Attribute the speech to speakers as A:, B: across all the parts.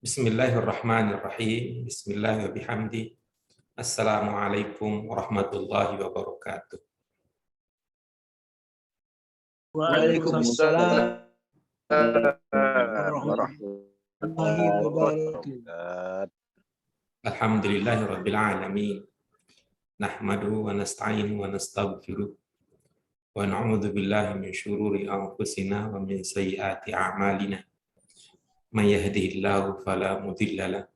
A: Bismillahirrahmanirrahim. Bismillahirrahmanirrahim. Assalamualaikum warahmatullahi wabarakatuh.
B: Waalaikumsalam
C: warahmatullahi wabarakatuh.
A: Alhamdulillahirabbil alamin. Nahmaduhu wa nasta'inu wa nastaghfiruh. Wa na'udzu billahi min syururi anfusina wa min sayyiati a'malina. May yahdihillahu fala mudilla lahu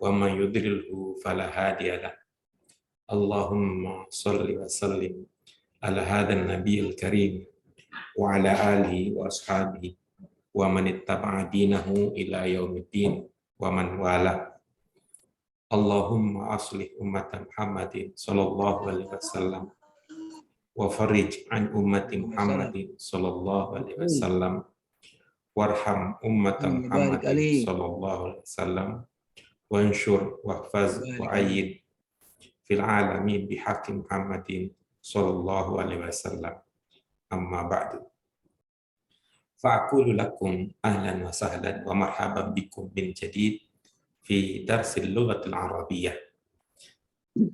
A: wa may yudlilhu fala hadiya lahu. Allahumma shalli wa sallim ala hadzal nabiyil karim wa ala alihi wa ashabihi wa man ittaba'a dinahu ila yaumiddin wa man wala. Allahumma aslih ummata Muhammadin sallallahu alaihi wasallam wa farij an ummati Muhammadin sallallahu alaihi wasallam warham ummata Muhammadin sallallahu alaihi wasallam wanshur wahfaz wa ayyid fil alamin bihaqqi Muhammadin sallallahu alaihi wasallam. Amma ba'du. Fa'aqulu lakum ahlan wa sahlan wa marhaban bikum min jadid fi darsil lughatil arabiyyah.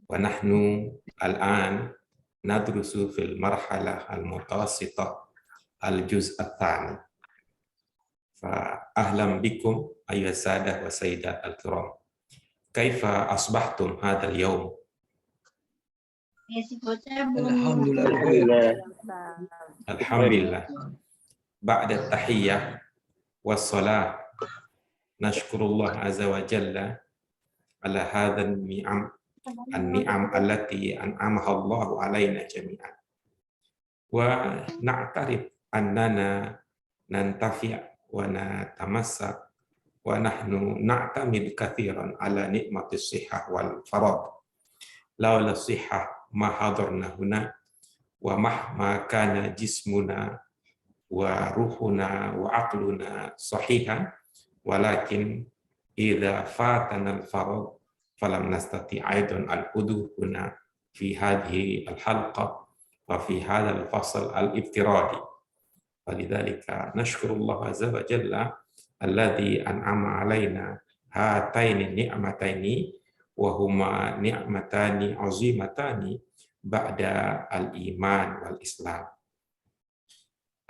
A: Wa nahnu al-an nadrusu fil marhalah al-mutawassitah al-juz' ats-tsani. Fa ahlan bikum ayyuha sadah wa sayyidat al-kiram. Kaifa asbahtum hadzal yawm?
B: Alhamdulillah.
A: Alhamdulillah. Ba'da tahiyyah wassalah nashkurullah azza wa jalla ala hadzal ni'am an-ni'am allati an'amaha Allahu alaina jami'an. Wa na'tarif annana nantafi' wa natamassak wa nahnu na'tamid kathiran ala ni'matis sihhah wal farad. Laula sihhah ma hadarna huna wa mahma kana jismuna wa ruhuna wa aqluna sahihan walakin idza fatana al-farad falam nastati aidan al-huduth huna fi hadhihi al-halqa wa fi hadha al-fasl al-ibtiradi. Falidzalika nashkurullah azza wa jalla alladhi an'ama alaina hataini ni'mataini wa huma ni'matani azimatani ba'da al-iman wal islam.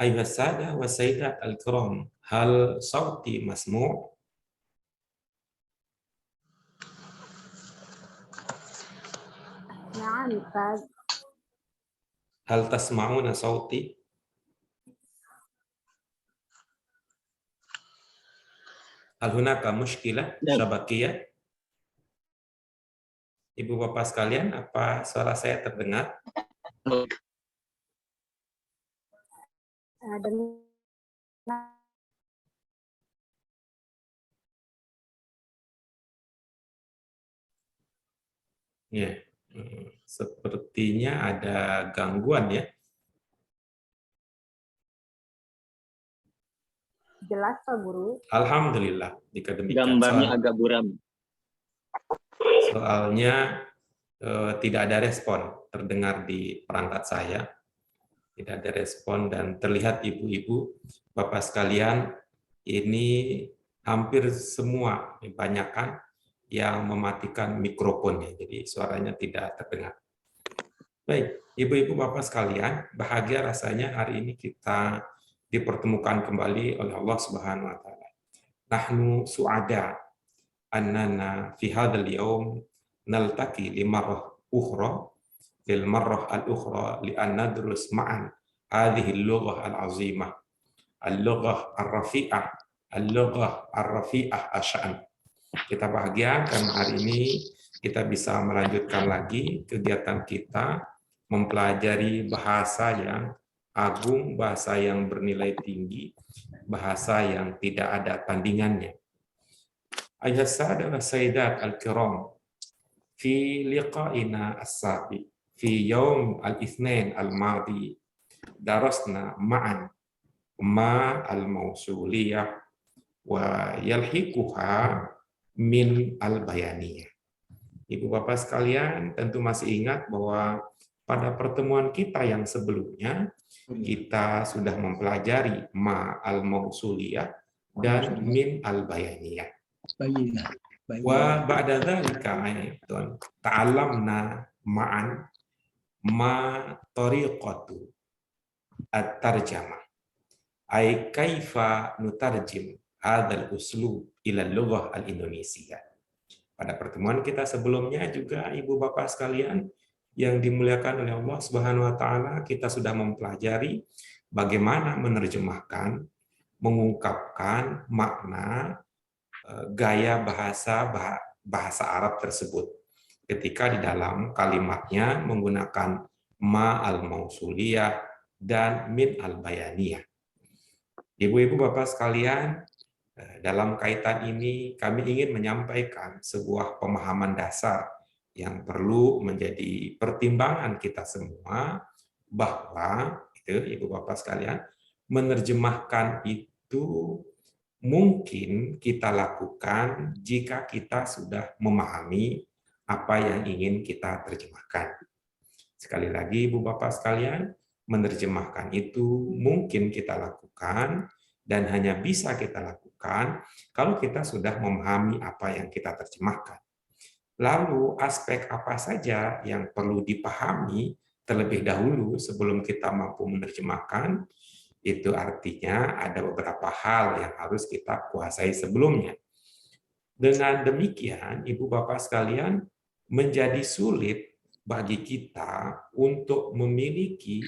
A: Ayuha sadah wa sayyidat al-kiram, hal sauti masmu'?
D: Na'am, Ustaz.
A: Hal tasma'una sauti? Hal hunaka mushkilah syabakiyah? Ibu bapak sekalian, apa suara saya terdengar? Ya, sepertinya ada gangguan ya.
D: Jelas Pak Guru?
A: Alhamdulillah, jika demikian.
B: Gambarnya agak buram.
A: Soalnya tidak ada respon terdengar di perangkat saya. Tidak ada respon dan terlihat ibu-ibu, bapak sekalian, ini hampir semua, kebanyakan yang mematikan mikrofonnya, jadi suaranya tidak terdengar. Baik, ibu-ibu bapak sekalian, bahagia rasanya hari ini kita dipertemukan kembali oleh Allah Subhanahu wa taala. Nahnu su'ada annana fi hadzal yaum naltaqi limarrah ukhra lil marrah al-ukhra li an nadrus ma'an hadhihi al-lughah al-'azimah al-lughah ar-rafi'ah al-lughah ar-rafi'ah asyan. Kita bahagia karena hari ini kita bisa melanjutkan lagi kegiatan kita mempelajari bahasa yang agung, bahasa yang bernilai tinggi, bahasa yang tidak ada tandingannya. Ayuha sadah wa sayyidat al-kiram, fi liqa'ina as-sabiq fi yaum al-itsnain al-madi darasna ma'an ma al-mausuliyah wa yalhiquha min al-bayaniyah. Ibu bapak sekalian tentu masih ingat bahwa pada pertemuan kita yang sebelumnya kita sudah mempelajari ma al-mausuliyah dan min al-bayaniyah.
C: Bayyinah.
A: Wa ba'da dzalika aidan ta'allamna ma'an ma tariqatu at-tarjamah ay kaifa nutarjim hadzal uslub ila lughah al-Indonesia. Pada pertemuan kita sebelumnya juga Ibu Bapak sekalian yang dimuliakan oleh Allah Subhanahu wa taala, kita sudah mempelajari bagaimana menerjemahkan, mengungkapkan makna gaya bahasa Arab tersebut ketika di dalam kalimatnya menggunakan ma al-mausuliyah dan min al-bayaniyah. Ibu-ibu Bapak sekalian, dalam kaitan ini kami ingin menyampaikan sebuah pemahaman dasar yang perlu menjadi pertimbangan kita semua, bahwa itu Ibu Bapak sekalian, menerjemahkan itu mungkin kita lakukan jika kita sudah memahami apa yang ingin kita terjemahkan. Sekali lagi Ibu Bapak sekalian, menerjemahkan itu mungkin kita lakukan dan hanya bisa kita lakukan kalau kita sudah memahami apa yang kita terjemahkan. Lalu aspek apa saja yang perlu dipahami terlebih dahulu sebelum kita mampu menerjemahkan? Itu artinya ada beberapa hal yang harus kita kuasai sebelumnya. Dengan demikian, Ibu Bapak sekalian, menjadi sulit bagi kita untuk memiliki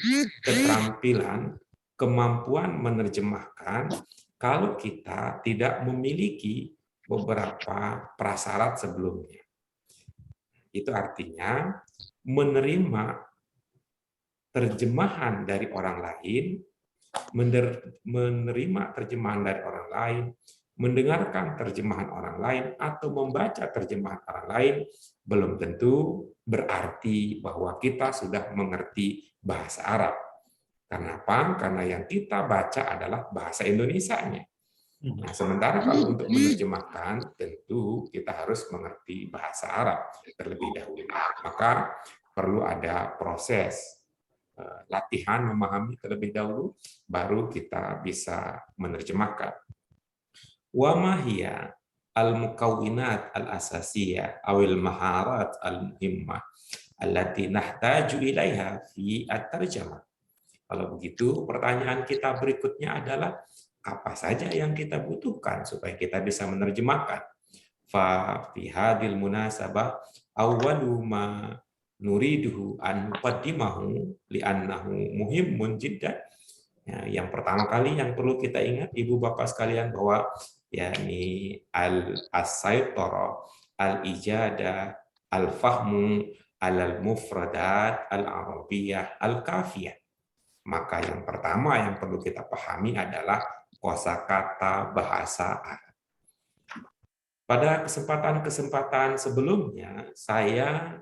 A: keterampilan, kemampuan menerjemahkan kalau kita tidak memiliki beberapa prasyarat sebelumnya. Itu artinya menerima terjemahan dari orang lain, menerima terjemahan dari orang lain, mendengarkan terjemahan orang lain, atau membaca terjemahan orang lain belum tentu berarti bahwa kita sudah mengerti bahasa Arab. Kenapa? Karena yang kita baca adalah bahasa Indonesianya. Nah, sementara kalau untuk menerjemahkan, tentu kita harus mengerti bahasa Arab terlebih dahulu. Maka perlu ada proses latihan memahami terlebih dahulu, baru kita bisa menerjemahkan. Wa ma hiya al-mukawwinat al-asasiyah awil maharat al-muhimmah allati nahtaju ilaiha fi at-tarjamah. Kalau begitu, pertanyaan kita berikutnya adalah apa saja yang kita butuhkan supaya kita bisa menerjemahkan. Fa fi hadil munasabah awwalu ma nuriduhu an nuqaddimahu li'annahu muhimmun jiddan. Ya, yang pertama kali yang perlu kita ingat Ibu Bapak sekalian bahwa yakni al-saytara, al-ijada, al-fahmu, al-mufradat, al-arabiyah, al-kafiyah. Maka yang pertama yang perlu kita pahami adalah kosakata bahasa Arab. Pada kesempatan-kesempatan sebelumnya, saya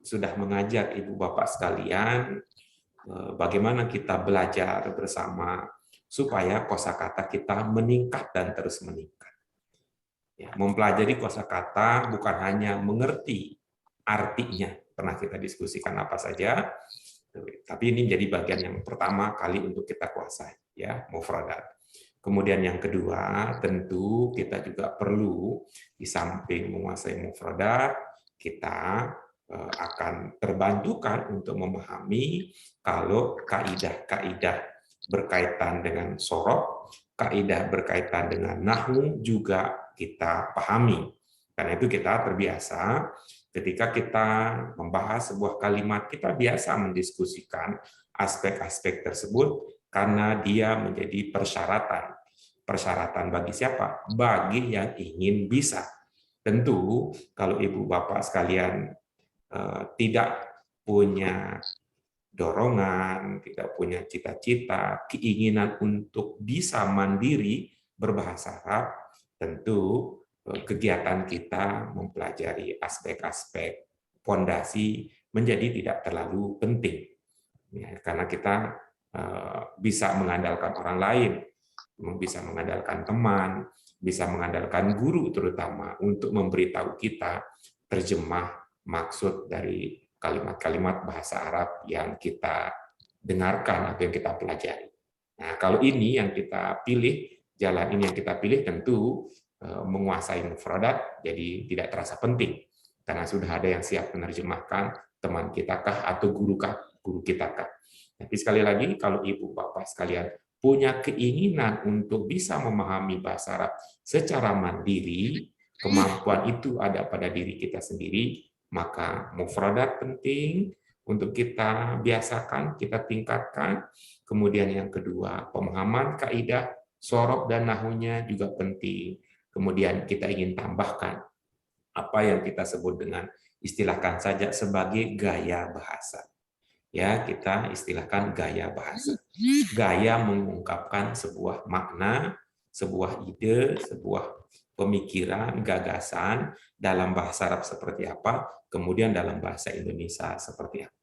A: sudah mengajak Ibu Bapak sekalian bagaimana kita belajar bersama supaya kosakata kita meningkat dan terus meningkat. Ya, mempelajari kosakata bukan hanya mengerti artinya, pernah kita diskusikan apa saja, tapi ini menjadi bagian yang pertama kali untuk kita kuasai, ya, mufradat. Kemudian yang kedua, tentu kita juga perlu di samping menguasai mufradat, kita akan terbantukan untuk memahami kalau kaidah-kaidah berkaitan dengan sorok, kaidah berkaitan dengan nahwu juga kita pahami. Karena itu kita terbiasa ketika kita membahas sebuah kalimat, kita biasa mendiskusikan aspek-aspek tersebut karena dia menjadi persyaratan. Persyaratan bagi siapa? Bagi yang ingin bisa. Tentu kalau Ibu Bapak sekalian tidak punya dorongan, tidak punya cita-cita, keinginan untuk bisa mandiri berbahasa Arab, tentu kegiatan kita mempelajari aspek-aspek fondasi menjadi tidak terlalu penting. Ya, karena kita bisa mengandalkan orang lain, bisa mengandalkan teman, bisa mengandalkan guru terutama untuk memberitahu kita terjemah maksud dari kalimat-kalimat bahasa Arab yang kita dengarkan atau yang kita pelajari. Nah, kalau ini yang kita pilih, jalan ini yang kita pilih, tentu menguasai mufradat, jadi tidak terasa penting karena sudah ada yang siap menerjemahkan, teman kita kah atau guru kita kah. Tapi sekali lagi, kalau ibu bapak sekalian punya keinginan untuk bisa memahami bahasa Arab secara mandiri, kemampuan itu ada pada diri kita sendiri, maka mufradat penting untuk kita biasakan, kita tingkatkan. Kemudian yang kedua, pemahaman kaidah, sorof dan nahunya juga penting. Kemudian kita ingin tambahkan apa yang kita sebut dengan, istilahkan saja sebagai gaya bahasa. Ya, kita istilahkan gaya bahasa. Gaya mengungkapkan sebuah makna, sebuah ide, sebuah pemikiran, gagasan dalam bahasa Arab seperti apa, kemudian dalam bahasa Indonesia seperti apa.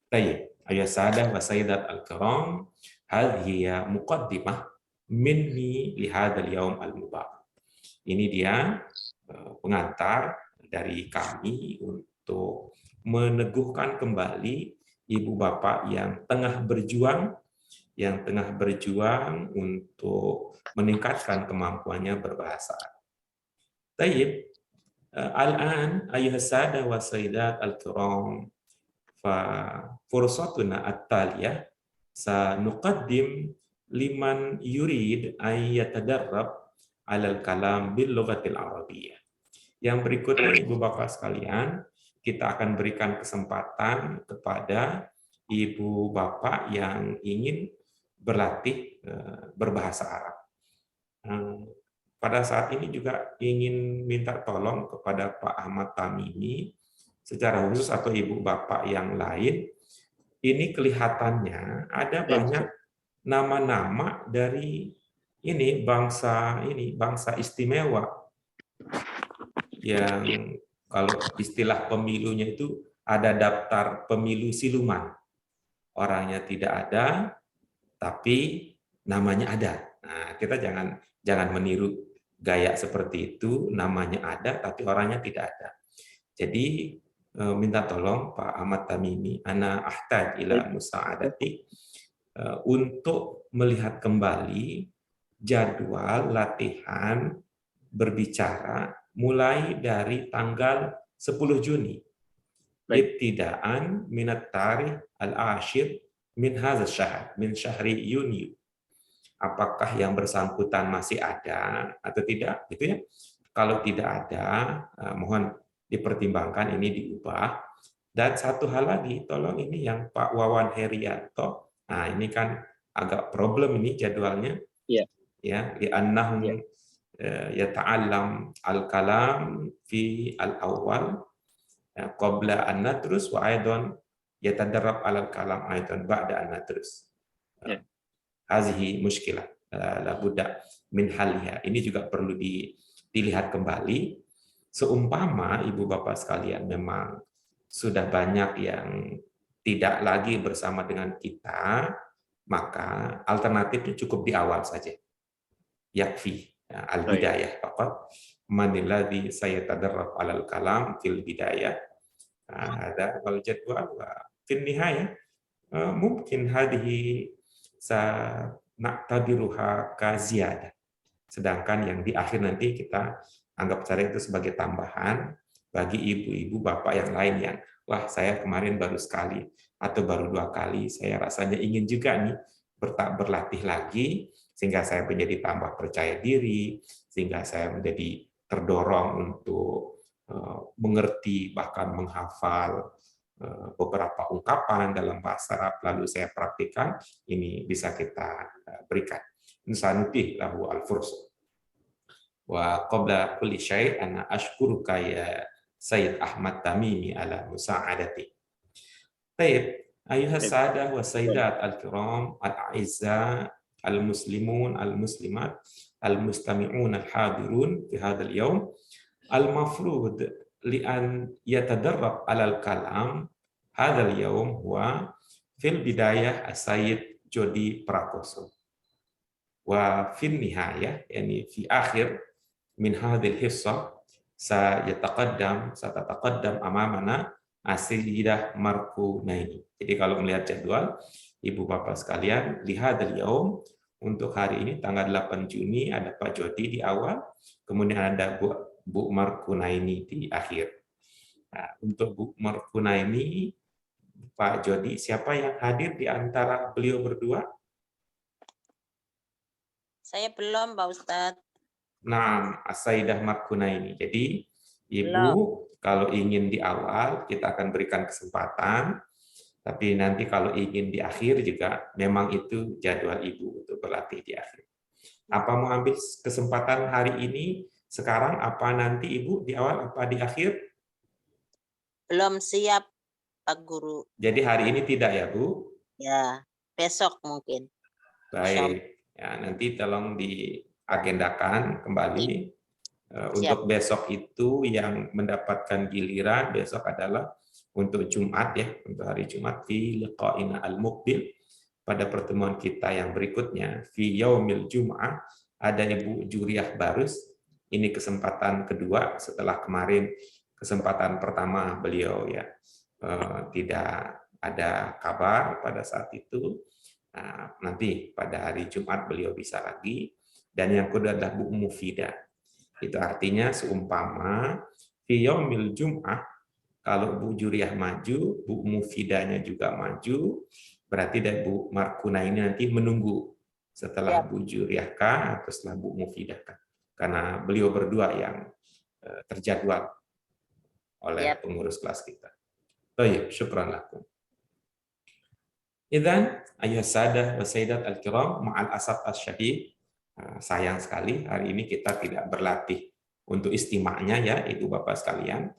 A: Baik, ayah sadah wa sayyidat al-kiram, hadhihi muqaddimah minni li hadzal yaum al-mubarak. Ini dia pengantar dari kami untuk meneguhkan kembali ibu bapak yang tengah berjuang untuk meningkatkan kemampuannya berbahasa. Baik, al-an ayuha sadah wa sayyidat al-kiram, fa fursatuna at-taliyah sanuqaddim liman yurid ay yatadarrab 'alal kalam bil lughatil arabiyyah. Yang berikutnya ibu bapak sekalian, kita akan berikan kesempatan kepada ibu bapak yang ingin berlatih berbahasa Arab. Pada saat ini juga ingin minta tolong kepada Pak Ahmad Tamimi secara khusus atau ibu bapak yang lain, ini kelihatannya ada banyak nama-nama dari bangsa istimewa yang kalau istilah pemilunya itu ada daftar pemilu siluman. Orangnya tidak ada, tapi namanya ada. Nah, kita jangan meniru gaya seperti itu, namanya ada tapi orangnya tidak ada. Jadi minta tolong Pak Ahmad Tamimi, ana ahtaj ila musa'adati, untuk melihat kembali jadwal latihan berbicara mulai dari tanggal 10 Juni. Ibtidaan minat tarikh al-ashir min hadza syahr, min syahri Yuni. Apakah yang bersangkutan masih ada atau tidak? Gitu ya. Kalau tidak ada, mohon dipertimbangkan ini diubah. Dan satu hal lagi, tolong ini yang Pak Wawan Herianto. Nah, ini kan agak problem ini jadwalnya.
C: Iya.
A: Ya, li'annahum yata'allam al-kalam fi al-awwal qabla an nadrus wa aidan yatadarrab al-kalam aidan ba'da an nadrus. Hazihi mushkilah la budda min haliha. Ini juga perlu dilihat kembali. Seumpama ibu bapak sekalian memang sudah banyak yang tidak lagi bersama dengan kita, maka alternatifnya cukup di awal saja. Yakfi al-bidayah faqat man alladhi sayatadarrab 'alal kalam fil bidayah hada wal jadwal wa fil nihayah mungkin hadhihi sana'tabiruha ka ziyadah. Sedangkan yang di akhir nanti kita anggap saja itu sebagai tambahan bagi ibu-ibu bapak yang lain yang, wah saya kemarin baru sekali atau baru 2 kali, saya rasanya ingin juga nih berlatih lagi, sehingga saya menjadi tambah percaya diri, sehingga saya menjadi terdorong untuk mengerti, bahkan menghafal beberapa ungkapan dalam bahasa Arab, lalu saya praktikkan, ini bisa kita berikan. Insanutih lahu al-fursa. Wa qabla kulli syai' ana ashkuruka ya Sayyid Ahmad Tamimi ala musa'adati. Baik, ayuha sadah wa sayyidat al-kiram al-a'izza al-muslimun al-muslimat al-mustami'un al-hadirun fi hadzal yawm al-mafrud li an yatadarrab ala al-kalam hadzal yawm huwa fil bidayah as-sayyid Jody Prakoso wa fil nihayah yani fi akhir min hadhil hissa satataqaddam amamana As-Sayyidah Markunaini. Jadi kalau melihat jadwal, ibu bapak sekalian, lihadal yaum untuk hari ini tanggal 8 Juni ada Pak Jody di awal, kemudian ada Bu Markunaini di akhir. Nah, untuk Bu Markunaini, Pak Jody, siapa yang hadir di antara beliau berdua?
B: Saya belum, Pak Ustadz.
A: Nah, Asaidah Markunaini. Jadi, Ibu,
B: Belum.
A: kalau ingin di awal, kita akan berikan kesempatan. Tapi nanti kalau ingin di akhir juga, memang itu jadwal Ibu untuk berlatih di akhir. Apa mau ambil kesempatan hari ini, sekarang, apa nanti Ibu di awal, apa di akhir?
B: Belum siap, Pak Guru.
A: Jadi hari ini tidak ya, Bu?
B: Ya, besok mungkin.
A: Baik. Ya, nanti tolong diagendakan kembali. Untuk besok itu yang mendapatkan giliran besok adalah untuk Jumat ya, untuk hari Jumat fi liqa'ina al-muqbil, pada pertemuan kita yang berikutnya fi yaumil Jum'ah ada Ibu Juriah Barus. Ini kesempatan kedua setelah kemarin kesempatan pertama beliau ya tidak ada kabar pada saat itu. Nah, nanti pada hari Jumat beliau bisa lagi. Dan yang kedua adalah Bu Mufidah. Itu artinya seumpama fi yaumil Jum'ah, kalau Bu Juriah maju, Bu Mufidahnya juga maju, berarti dari Bu Markuna ini nanti menunggu setelah Bu Juriah kah atau setelah Bu Mufidah kah. Karena beliau berdua yang terjadwal oleh pengurus kelas kita. Baik, syukran lakum. Idzan ayuhas sadah wa sayyidat al-kiram, ma'al asaf asy-syadid, sayang sekali hari ini kita tidak berlatih untuk istima'nya ya Ibu Bapak sekalian.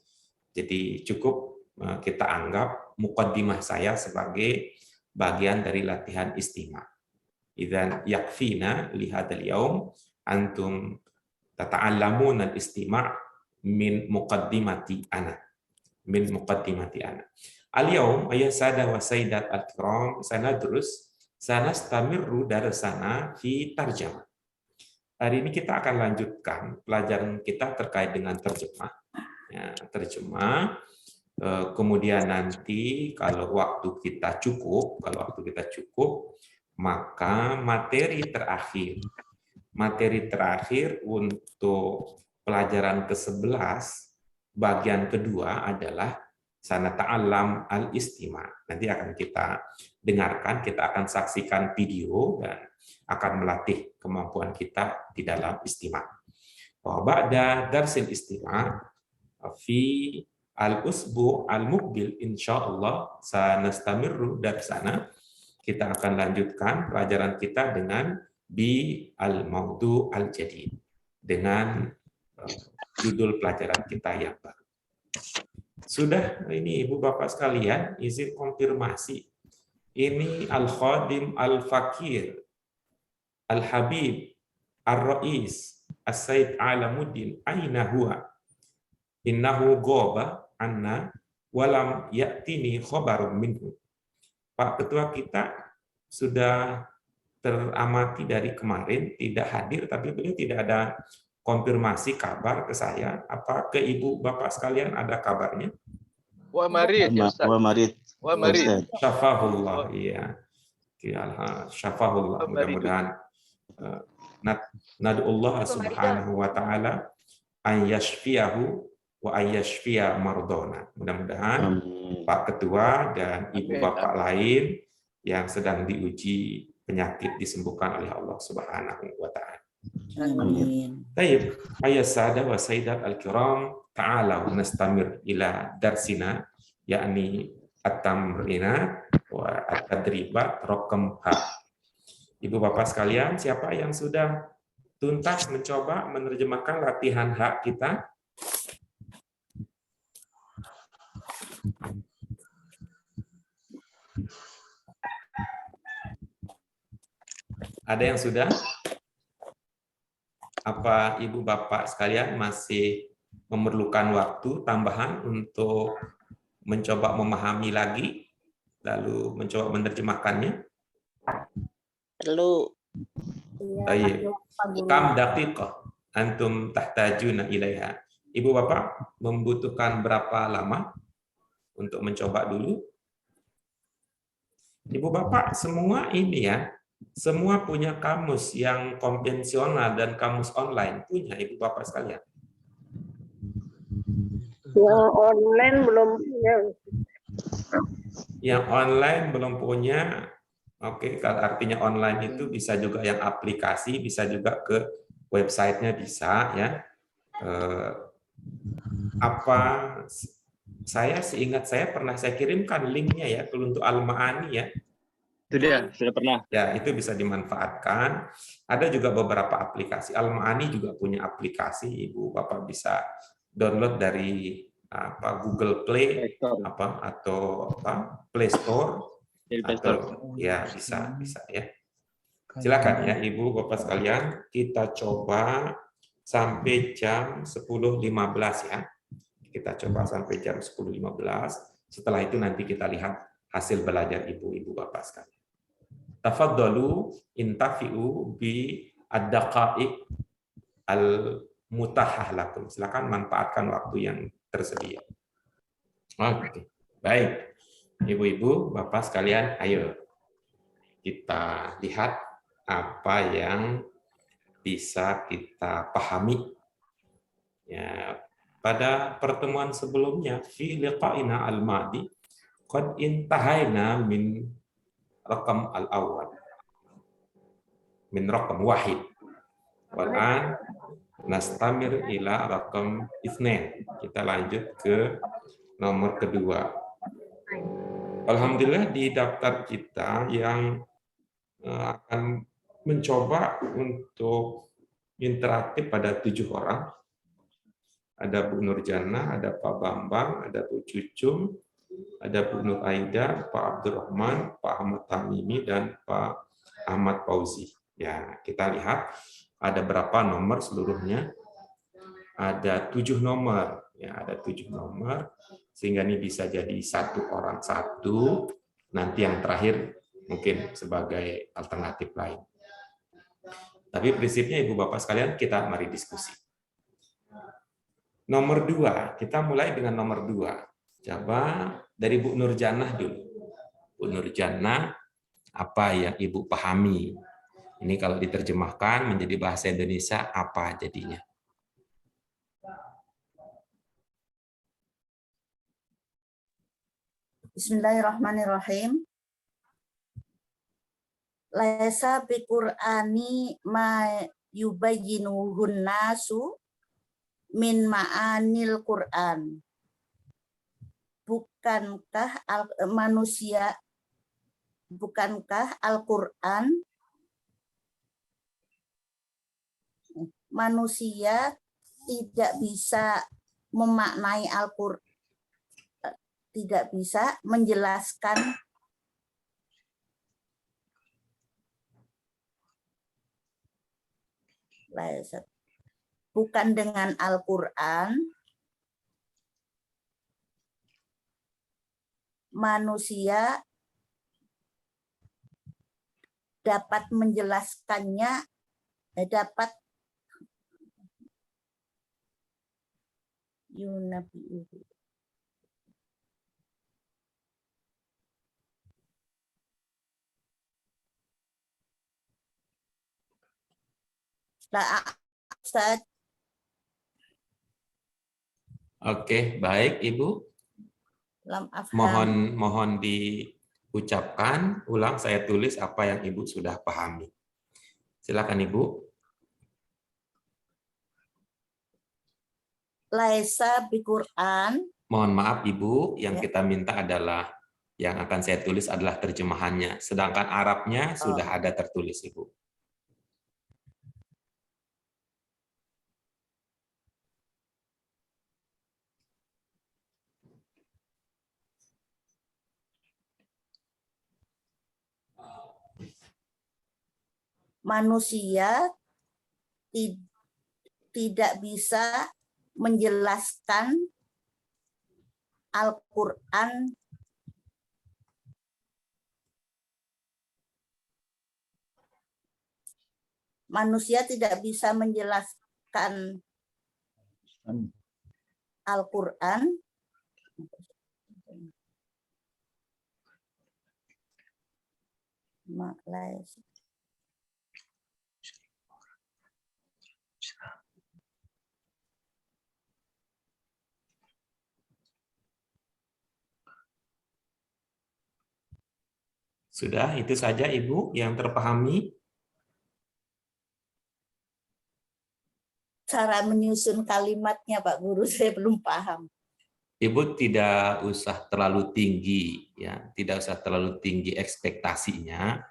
A: Jadi cukup kita anggap muqaddimah saya sebagai bagian dari latihan istima'. Idzan yakfina li hadzal yaum antum tata'allamuna al-istima' min muqaddimati ana. Min muqaddimati ana. Al-yaum ayuhas sadah wa sayyidat al-kiram, sanastamirru darasana fi tarjamah. Hari ini kita akan lanjutkan pelajaran kita terkait dengan terjemah. Ya, terjemah. Kemudian nanti kalau waktu kita cukup, maka materi terakhir untuk pelajaran ke-11 bagian kedua adalah sana ta'allam al-istima'. Nanti akan kita dengarkan, kita akan saksikan video dan akan melatih kemampuan kita di dalam istima'. Wa ba'da darsil istima' fi al-usbu' al-muqbil insyaallah sanastamirru dari sana. Kita akan lanjutkan pelajaran kita dengan bi al-mawdu' al-jadid, dengan judul pelajaran kita yang baru. Sudah ini Ibu Bapak sekalian, izin konfirmasi. Ini Al-Khadim Al-Fakir Al-Habib Ar-Rais As-Said Alamuddin aina huwa? Innahu ghaba anna walam ya'tini khabarun minhu. Pak Ketua kita sudah teramati dari kemarin tidak hadir, tapi beliau tidak ada konfirmasi kabar ke saya. Apa ke Ibu Bapak sekalian ada kabarnya?
C: Wa marid ya Ustaz. Wa marid.
A: Syafahullah, iya. Syafahullah. Mudah-mudahan nad'ullah subhanahu wa ta'ala an yashfiyahu wa an yashfiya mardona. Mudah-mudahan Pak Ketua dan Ibu Bapak lain yang sedang diuji penyakit disembuhkan oleh Allah subhanahu wa ta'ala.
B: Amin.
A: Baik, ayah sahadat wa sayyidat al-kiram, ta'ala nastamir ila darsina, yakni at-tamrinat wa at-tadribat raqam H. Ibu Bapak sekalian, siapa yang sudah tuntas mencoba menerjemahkan latihan H kita? Ada yang sudah? Apa Ibu Bapak sekalian masih memerlukan waktu tambahan untuk mencoba memahami lagi, lalu mencoba menerjemahkannya?
B: Perlu.
A: Baik. Kam daqiqah antum tahtajuna ilaiha. Ibu Bapak membutuhkan berapa lama untuk mencoba dulu? Ibu Bapak semua ini ya, Semua punya kamus yang konvensional dan kamus online, punya Ibu Bapak sekalian.
D: Yang online belum punya.
A: Yang online belum punya. Oke, kalau artinya online itu bisa juga yang aplikasi, bisa juga ke websitenya bisa ya. Apa saya seingat saya pernah saya kirimkan linknya ya untuk Al-Ma'ani ya.
C: Sudah pernah.
A: Ya, itu bisa dimanfaatkan. Ada juga beberapa aplikasi. Al-Ma'ani juga punya aplikasi, Ibu Bapak bisa download dari Google Play atau Play Store atau ya bisa ya. Silakan ya Ibu Bapak sekalian, kita coba sampai jam 10.15 ya. Kita coba sampai jam 10.15. Setelah itu nanti kita lihat hasil belajar Ibu Bapak sekalian. Tafadhalu intafi'u bi ad-daqa'iq al-mutahah lakum. Silakan manfaatkan waktu yang tersedia. Oke. Baik. Ibu-ibu, Bapak sekalian, ayo kita lihat apa yang bisa kita pahami. Ya, pada pertemuan sebelumnya fi liqa'ina al-madi qad intahaina min raqam al-awwal. Min raqam wahid. Wal'an nastamir ila raqam itsnain. Kita lanjut ke nomor kedua. Alhamdulillah di daftar kita yang akan mencoba untuk interaktif pada 7 orang. Ada Bu Nurjana, ada Pak Bambang, ada Bu Cucum, ada Bu Nur Aida, Pak Abdurrahman, Pak Ahmad Tamimi, dan Pak Ahmad Fauzi. Ya, kita lihat ada berapa nomor seluruhnya. Ada 7 nomor, ya ada 7 nomor, sehingga ini bisa jadi 1 orang 1. Nanti yang terakhir mungkin sebagai alternatif lain. Tapi prinsipnya Ibu Bapak sekalian kita mari diskusi. Nomor 2, kita mulai dengan nomor 2. Coba dari Bu Nurjannah dulu. Bu Nurjannah, apa yang Ibu pahami? Ini kalau diterjemahkan menjadi bahasa Indonesia apa jadinya?
E: Bismillahirrahmanirrahim. Laisa bi Qur'ani ma yubayyinuhun nasu min ma'anil Qur'an. Bukankah Al-Qur'an manusia tidak bisa memaknai Al-Qur'an, tidak bisa menjelaskan bukan dengan Al-Qur'an manusia dapat menjelaskannya, dapat yunabi'uhu. Ustaz.
A: Oke, baik Ibu. Mohon diucapkan ulang, saya tulis apa yang Ibu sudah pahami. Silakan Ibu.
E: Laisa bi Qur'an.
A: Mohon maaf Ibu, yang kita minta adalah yang akan saya tulis adalah terjemahannya, sedangkan Arabnya sudah ada tertulis Ibu.
E: Manusia tidak bisa menjelaskan Al-Qur'an manusia tidak bisa menjelaskan Al-Qur'an
A: Sudah, itu saja Ibu yang terpahami.
E: Cara menyusun kalimatnya Pak Guru saya belum paham.
A: Ibu tidak usah terlalu tinggi, ya, tidak usah terlalu tinggi ekspektasinya.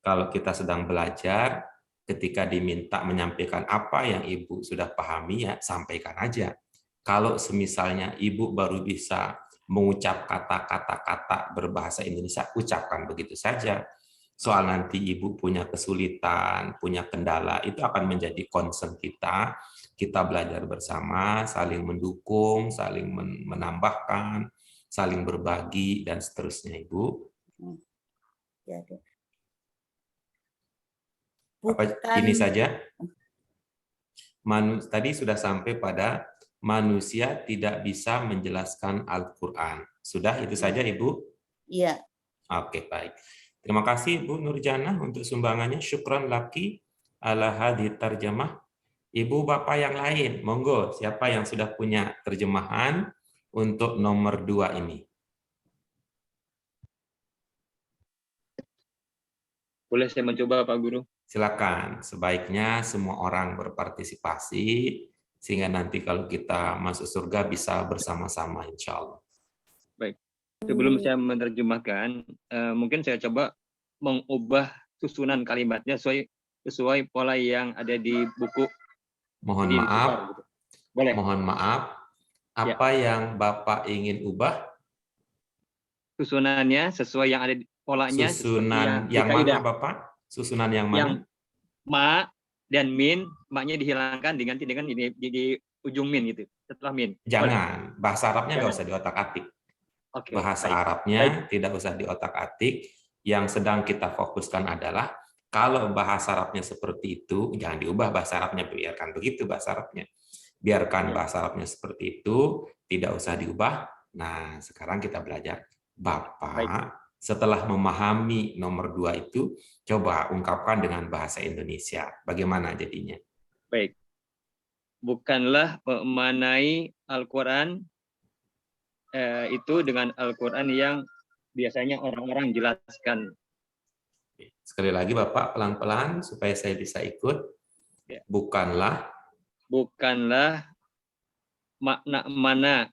A: Kalau kita sedang belajar, ketika diminta menyampaikan apa yang Ibu sudah pahami, ya sampaikan aja. Kalau semisalnya Ibu baru bisa mengucap kata-kata berbahasa Indonesia, ucapkan begitu saja. Soal nanti Ibu punya kesulitan, punya kendala, itu akan menjadi concern kita. Kita belajar bersama, saling mendukung, saling menambahkan, saling berbagi, dan seterusnya, Ibu.
E: Jadi,
A: Ini saja. Tadi sudah sampai pada manusia tidak bisa menjelaskan Al-Quran. Sudah, itu saja, Ibu?
E: Iya.
A: Oke, baik. Terima kasih, Bu Nurjana, untuk sumbangannya. Syukran laki ala hadhi tarjamah. Ibu Bapak yang lain, monggo, siapa yang sudah punya terjemahan untuk nomor 2 ini?
C: Boleh saya mencoba, Pak Guru?
A: Silakan, sebaiknya semua orang berpartisipasi, sehingga nanti kalau kita masuk surga bisa bersama-sama, insya Allah.
C: Baik. Sebelum saya menerjemahkan, mungkin saya coba mengubah susunan kalimatnya sesuai pola yang ada di buku.
A: Mohon maaf,
C: gitu. Boleh.
A: Mohon maaf, apa yang Bapak ingin ubah?
C: Susunannya sesuai yang ada di polanya.
A: Susunan yang mana, Bapak? Susunan yang mana?
C: Yang ma dan min, maknya dihilangkan diganti dengan di ujung min gitu, setelah min.
A: Jangan, bahasa Arabnya nggak usah diotak-atik.
C: Oke,
A: Bahasa
C: baik.
A: Arabnya tidak usah diotak-atik. Yang sedang kita fokuskan adalah kalau bahasa Arabnya seperti itu, jangan diubah bahasa Arabnya, biarkan begitu bahasa Arabnya. Biarkan bahasa Arabnya seperti itu, tidak usah diubah. Nah, sekarang kita belajar. Bapak, setelah memahami nomor 2 itu, coba ungkapkan dengan bahasa Indonesia. Bagaimana jadinya?
C: Baik. Bukanlah memanai Al-Quran itu dengan Al-Quran yang biasanya orang-orang jelaskan.
A: Sekali lagi Bapak, pelan-pelan supaya saya bisa ikut. Bukanlah makna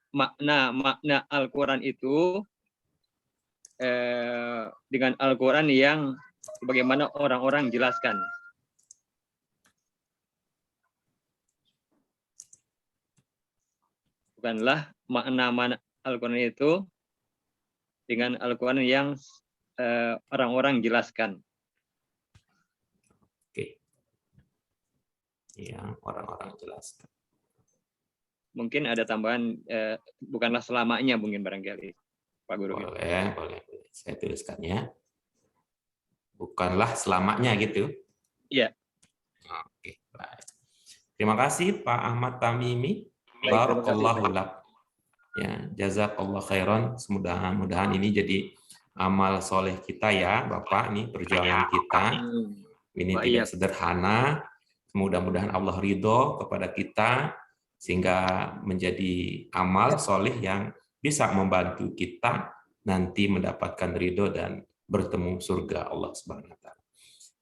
A: Al-Quran itu dengan Al-Quran yang bagaimana orang-orang jelaskan. Bukanlah makna Al-Quran itu dengan Al-Quran yang orang-orang jelaskan. Oke. Yang orang-orang jelaskan.
C: Mungkin ada tambahan, bukanlah selamanya mungkin barangkali, Pak Guru.
A: Boleh. Saya tuliskan ya. Bukanlah selamanya gitu.
C: Iya.
A: Oke, baik. Terima kasih Pak Ahmad Tamimi. Barakallahu lak. Ya, jazakallah khairan. Mudah-mudahan ini jadi amal soleh kita ya, Bapak. Ini perjuangan kita. Ini tidak sederhana. Mudah-mudahan Allah ridho kepada kita sehingga menjadi amal soleh yang bisa membantu kita nanti mendapatkan ridho dan bertemu surga Allah Subhanahu wa taala.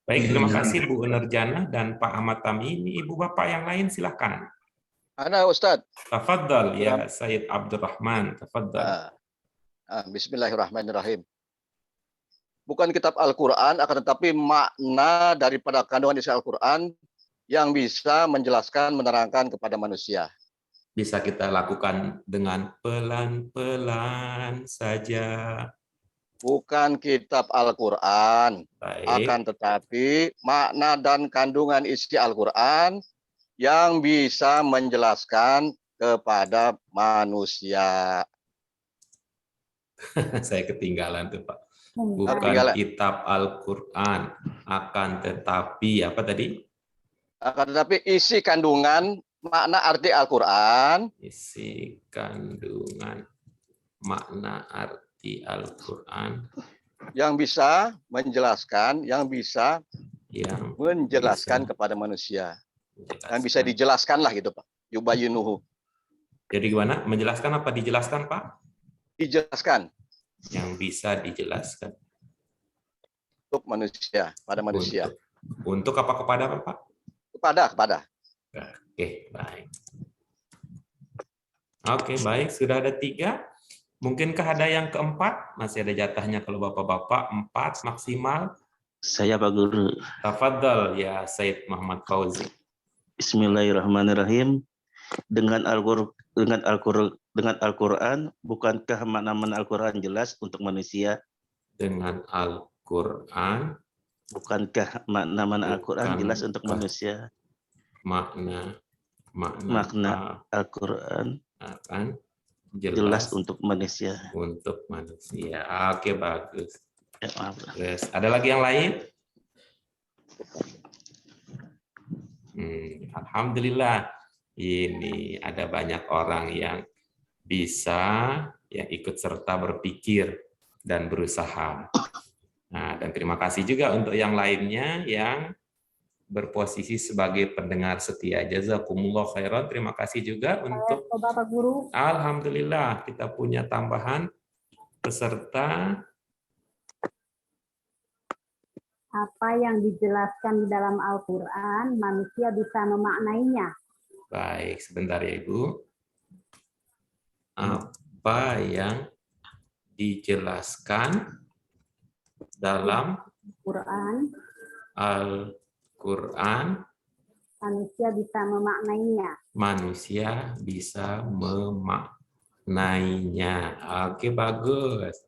A: Baik, terima kasih Bu Nurjana dan Pak Ahmad Tamimi. Ibu Bapak yang lain silakan.
F: Ana Ustaz.
A: Tafadhal ya Sayyid Abdurrahman, tafadhal.
F: Bismillahirrahmanirrahim. Bukan kitab Al-Quran, akan tetapi makna daripada kandungan isi Al-Quran yang bisa menjelaskan, menerangkan kepada manusia.
A: Bisa kita lakukan dengan pelan-pelan saja.
F: Bukan kitab Al-Quran, akan tetapi makna dan kandungan isi Al-Quran yang bisa menjelaskan kepada manusia.
A: Saya ketinggalan tuh Pak. Bukan kitab Al-Quran, akan tetapi apa tadi?
F: Akan tetapi isi kandungan makna arti Al-Quran.
A: Isi kandungan makna arti Al-Quran.
F: Yang bisa menjelaskan, menjelaskan kepada manusia. Yang bisa dijelaskan lah gitu Pak. Yubayinuhu.
A: Jadi gimana? Menjelaskan apa dijelaskan Pak?
F: Dijelaskan.
A: Yang bisa dijelaskan.
F: untuk manusia, pada manusia.
A: Untuk apa kepada Bapak?
F: Kepada.
A: Oke, baik. Oke, baik. Sudah ada 3. Mungkinkah ada yang keempat? Masih ada jatahnya kalau Bapak-Bapak 4 maksimal.
G: Saya Pak Guru.
A: Tafadhal ya Said Muhammad Fauzi.
G: Bismillahirrahmanirrahim. Dengan Al-Quran, bukankah makna Al-Quran jelas untuk manusia?
A: Dengan Al-Quran,
G: bukankah makna Al-Quran jelas untuk manusia?
A: Makna
G: Al-Quran
A: akan
G: jelas untuk manusia.
A: Untuk manusia. Oke, bagus.
G: Ya, maaf.
A: Terus, ada lagi yang lain? Alhamdulillah. Ini ada banyak orang yang bisa ya ikut serta berpikir dan berusaha. Nah, dan terima kasih juga untuk yang lainnya yang berposisi sebagai pendengar setia. Jazakumullah khairan. Terima kasih juga untuk
D: Bapak Guru.
A: Alhamdulillah kita punya tambahan peserta.
D: Apa yang dijelaskan di dalam Al-Quran, manusia bisa memaknainya.
A: Baik, sebentar ya Ibu. Apa yang dijelaskan dalam Al-Quran,
D: manusia bisa memaknainya.
A: Manusia bisa memaknainya. Oke, bagus.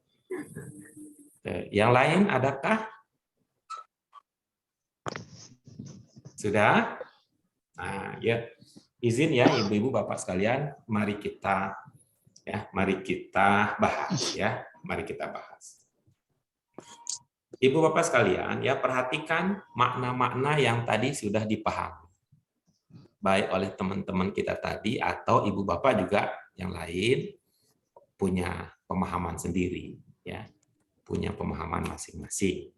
A: Yang lain adakah? Sudah? Nah, ya. Izin ya Ibu-ibu Bapak sekalian, mari kita bahas ya. Mari kita bahas. Ibu Bapak sekalian, ya perhatikan makna-makna yang tadi sudah dipahami. Baik oleh teman-teman kita tadi atau Ibu Bapak juga yang lain punya pemahaman sendiri ya. Punya pemahaman masing-masing.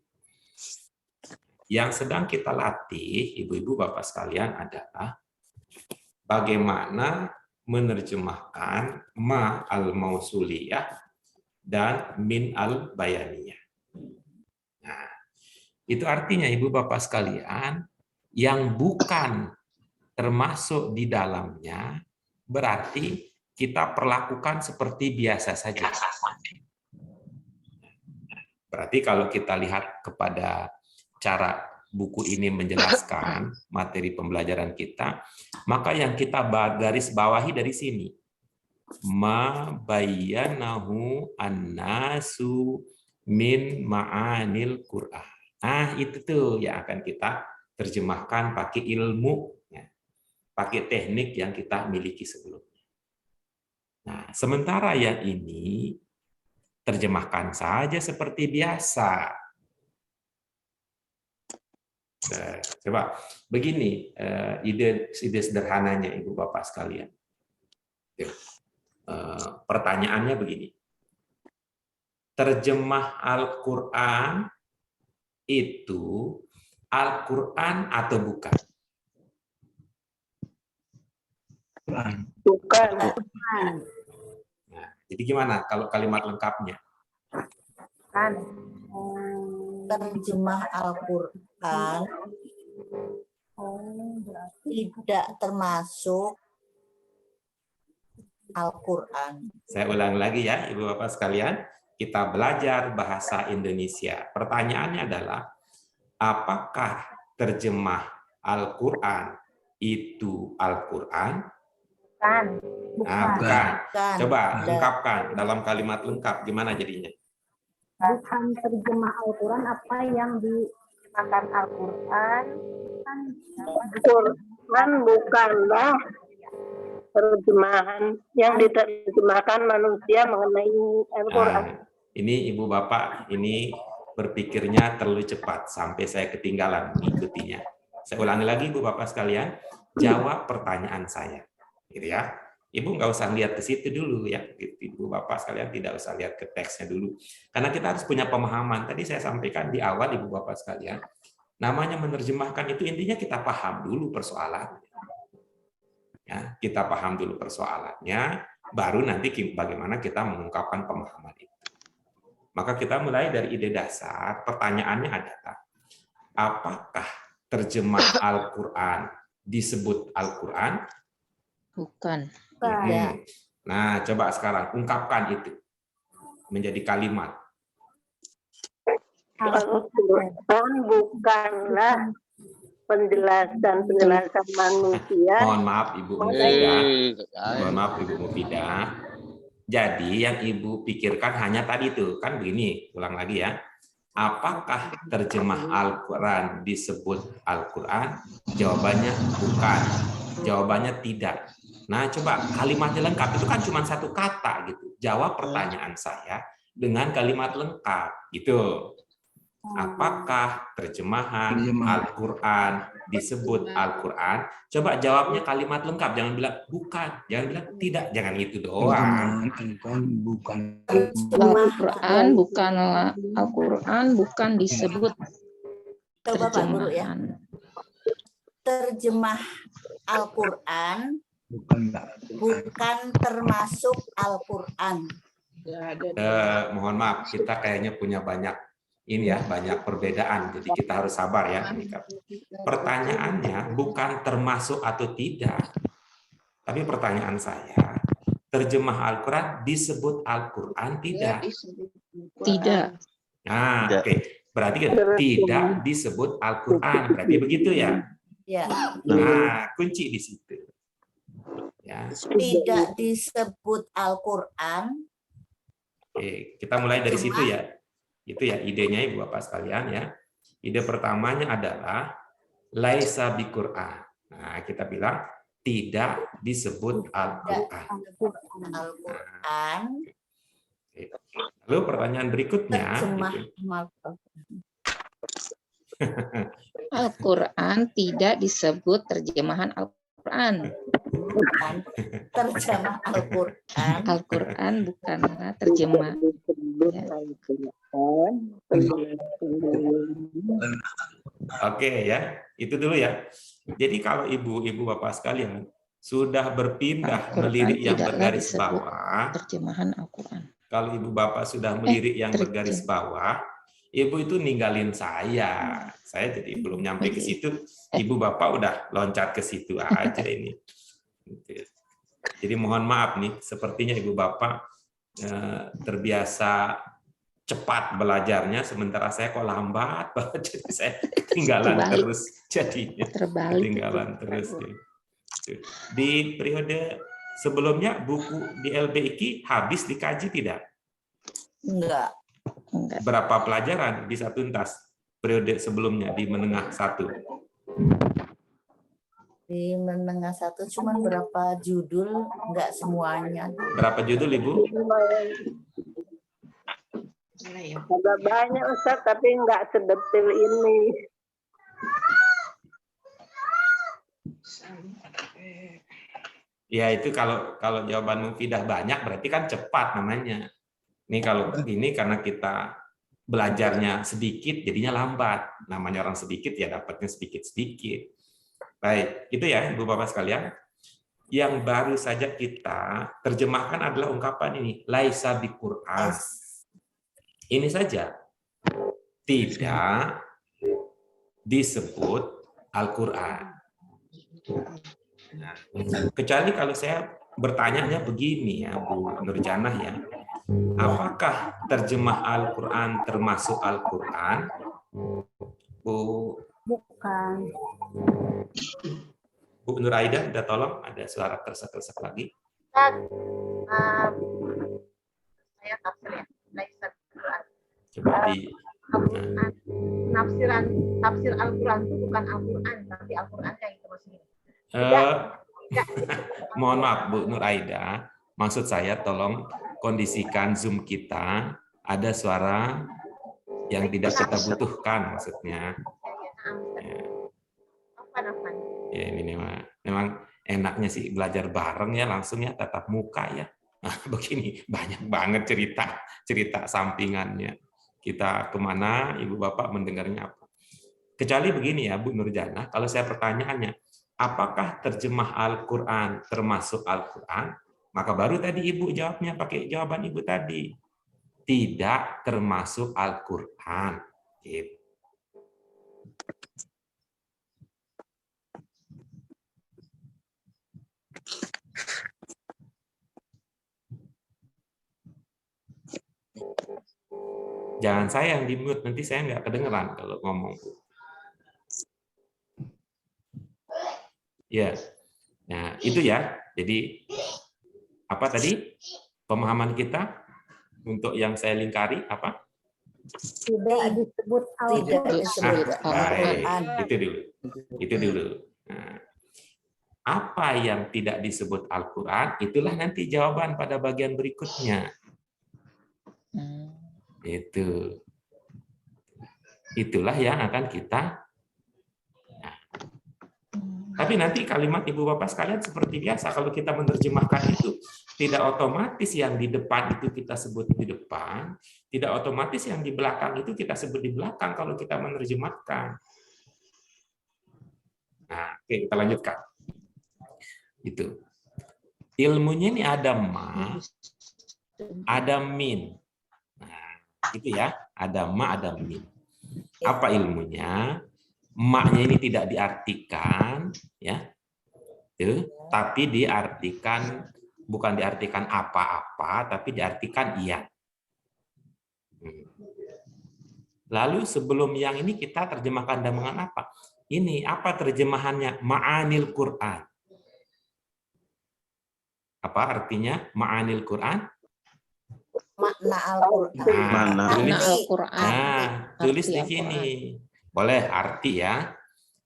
A: Yang sedang kita latih Ibu-ibu Bapak sekalian adalah bagaimana menerjemahkan ma al-mausuliyah dan min al-bayaniyah. Nah, itu artinya Ibu Bapak sekalian, yang bukan termasuk di dalamnya berarti kita perlakukan seperti biasa saja. Berarti kalau kita lihat kepada cara buku ini menjelaskan materi pembelajaran kita, maka yang kita garis bawahi dari sini. Ma bayyanahu an-nasu min ma'anil Qur'an. Nah, itu tuh yang akan kita terjemahkan pakai ilmu, ya, pakai teknik yang kita miliki sebelumnya. Nah, sementara yang ini terjemahkan saja seperti biasa. Coba begini ide sederhananya Ibu Bapak sekalian. Pertanyaannya begini. Terjemah Al-Quran itu Al-Quran atau bukan?
D: Bukan.
A: Nah, jadi gimana kalau kalimat lengkapnya?
D: Kan.
E: Terjemah Al-Quran tidak termasuk Al-Quran.
A: Saya ulang lagi ya, Ibu Bapak sekalian. Kita belajar bahasa Indonesia. Pertanyaannya adalah, apakah terjemah Al-Quran itu Al-Quran?
D: Bukan.
A: Nah, bukan.
E: Bukan.
A: Coba lengkapkan dalam kalimat lengkap. Gimana jadinya?
D: Bukan terjemah Al-Quran, apa yang dimakan Al-Quran. Quran bukanlah terjemahan yang diterjemahkan manusia mengenai Al-Quran.
A: Nah, ini Ibu Bapak, ini berpikirnya terlalu cepat sampai saya ketinggalan mengikutinya. Saya ulangi lagi Ibu Bapak sekalian, jawab pertanyaan saya. Gitu ya. Ibu nggak usah lihat ke situ dulu ya, Ibu Bapak sekalian tidak usah lihat ke teksnya dulu, karena kita harus punya pemahaman. Tadi saya sampaikan di awal Ibu Bapak sekalian, namanya menerjemahkan itu intinya kita paham dulu persoalannya. Ya, kita paham dulu persoalannya, baru nanti bagaimana kita mengungkapkan pemahaman itu. Maka kita mulai dari ide dasar. Pertanyaannya adalah, apakah terjemah Al-Quran disebut Al-Quran?
H: Bukan.
A: Hmm. Nah, coba sekarang ungkapkan itu menjadi kalimat.
I: Al-Quran bukanlah penjelasan manusia.
A: Mohon maaf Ibu Mufidah. Mohon maaf Ibu Mufidah. Jadi yang Ibu pikirkan hanya tadi itu, kan begini, ulang lagi ya. Apakah terjemah Al-Quran disebut Al-Quran? Jawabannya bukan. Jawabannya tidak. Nah, coba kalimatnya lengkap itu kan cuma satu kata gitu. Jawab pertanyaan saya dengan kalimat lengkap gitu. Apakah terjemahan Al-Quran disebut Al-Quran? Coba jawabnya kalimat lengkap, jangan bilang bukan, jangan bilang tidak, jangan itu doang.
H: Al-Quran bukanlah Al-Quran bukan disebut
E: Coba Pak Guru ya.
H: terjemahan.
E: Terjemah Al-Quran bukan termasuk Al-Quran.
A: Mohon maaf, kita kayaknya punya banyak ini ya, banyak perbedaan, jadi kita harus sabar ya. Pertanyaannya bukan termasuk atau tidak, tapi pertanyaan saya, terjemah Al-Quran disebut Al-Quran tidak?
H: Tidak.
A: Nah, oke. Berarti kan tidak disebut Al-Quran, berarti begitu ya?
E: Ya.
A: Nah, kunci di situ. Ya.
E: Tidak disebut Al-Quran.
A: Oke, kita mulai dari situ ya. Itu ya idenya Ibu Bapak sekalian ya. Ide pertamanya adalah laisa biqur'an. Nah, kita bilang tidak disebut Al-Quran.
E: Al-Quran.
A: Lalu pertanyaan berikutnya.
E: Terjemah
H: Al-Quran tidak disebut terjemahan Al-Quran.
E: bukan terjemah Al-Quran.
H: Al-Quran bukanlah terjemah. Ya.
A: Oke ya, itu dulu ya. Jadi kalau ibu bapak sekalian sudah berpindah
H: Al-Quran
A: melirik yang
H: tidaklah
A: bergaris
H: disebut
A: bawah,
H: terjemahan Al-Quran.
A: kalau ibu bapak sudah melirik yang bergaris bawah, ibu itu ninggalin saya. Saya jadi belum nyampe ke situ, ibu bapak udah loncat ke situ aja ini. Jadi mohon maaf nih, sepertinya ibu bapak terbiasa cepat belajarnya, sementara saya kok lambat banget, jadi saya ketinggalan terus jadinya. Ketinggalan terus. Di periode sebelumnya buku di LBIK habis dikaji tidak?
E: Enggak.
A: Berapa pelajaran bisa tuntas periode sebelumnya di menengah 1?
E: Di menengah 1 cuman berapa judul, enggak semuanya.
A: Berapa judul Ibu?
I: Ada banyak Ustaz, tapi enggak sedetil ini.
A: Ya itu kalau jawaban Mufidah banyak berarti kan cepat namanya. Ini kalau ini karena kita belajarnya sedikit jadinya lambat. Namanya orang sedikit ya dapatnya sedikit-sedikit. Baik, itu ya Ibu Bapak sekalian. Yang baru saja kita terjemahkan adalah ungkapan ini, laisa biqur'an. Ini saja. Tidak disebut Al-Qur'an. Nah, kecuali kalau saya bertanya begini ya Bu Nurjanah ya, apakah terjemah Al-Quran termasuk Al-Quran? Bu?
D: Bukan.
A: Bu Nur Aida, minta tolong, ada suara tersesak lagi.
J: Saya tafsir ya,
A: Coba di
J: tafsir Al-Quran itu bukan Al-Quran, tapi Al-Quran kayak gitu maksudnya.
A: Mohon maaf Bu Nur Aida, maksud saya tolong kondisikan Zoom kita ada suara yang tidak kita butuhkan maksudnya. Ya ini memang enaknya sih belajar bareng ya, langsung ya tatap muka ya. Nah, begini banyak banget cerita sampingannya. Kita kemana, Ibu Bapak mendengarnya apa? Kecuali begini ya Bu Nurjana, kalau saya pertanyaannya, apakah terjemah Al-Quran termasuk Al-Quran? Maka baru tadi Ibu jawabnya pakai jawaban Ibu tadi. tidak termasuk Al-Quran. Gitu. Jangan saya yang di-mute, nanti saya nggak kedengeran kalau ngomong. Ya, nah itu ya. Jadi apa tadi pemahaman kita untuk yang saya lingkari apa?
D: Tidak disebut Al-Quran.
A: Baik, itu dulu. Nah, apa yang tidak disebut Al-Quran? Itulah nanti jawaban pada bagian berikutnya. Itulah yang akan kita. Tapi nanti kalimat Ibu Bapak sekalian seperti biasa, kalau kita menerjemahkan itu tidak otomatis yang di depan itu kita sebut di depan, tidak otomatis yang di belakang itu kita sebut di belakang kalau kita menerjemahkan. Nah, oke, kita lanjutkan. Itu. Ilmunya ini ada ma, ada min. Nah, itu ya, ada ma, ada min. Apa ilmunya? Maknya ini tidak diartikan, ya, tapi diartikan, bukan diartikan apa-apa, tapi diartikan iya. Lalu sebelum yang ini kita terjemahkan dengan apa? Ini apa terjemahannya? Ma'anil Quran. Apa artinya ma'anil Quran?
E: Makna Al-Quran.
A: Tulis di sini. Boleh arti ya,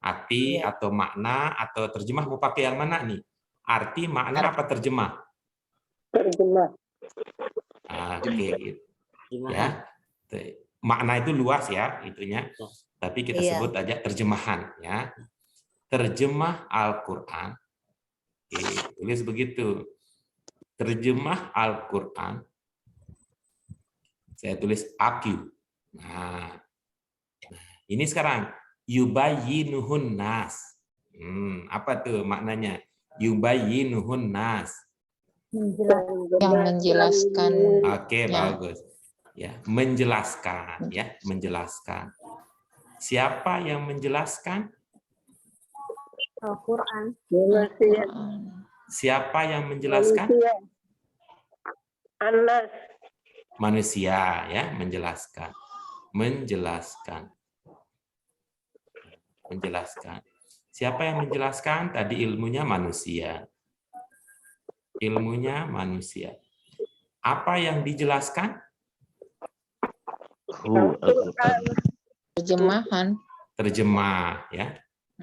A: arti atau makna atau terjemah mau pakai yang mana nih? Arti, makna apa terjemah?
I: Terjemah.
A: Oke, ya. Makna itu luas ya, itunya. Tapi kita sebut aja terjemahan ya. Terjemah Al-Quran. Tulis begitu. Terjemah Al-Quran. Saya tulis AQ. Nah, ini sekarang yubayyinuhun nas. Apa tuh maknanya? Yubayyinuhun nas.
H: Yang menjelaskan.
A: Oke, bagus. Ya, menjelaskan ya, menjelaskan. Siapa yang menjelaskan?
D: Al-Quran.
A: Siapa yang menjelaskan?
I: Anas.
A: Manusia ya, menjelaskan. Menjelaskan. Menjelaskan. Siapa yang menjelaskan? Tadi ilmunya manusia. Ilmunya manusia. Apa yang dijelaskan?
H: Terjemahan.
A: Terjemah ya.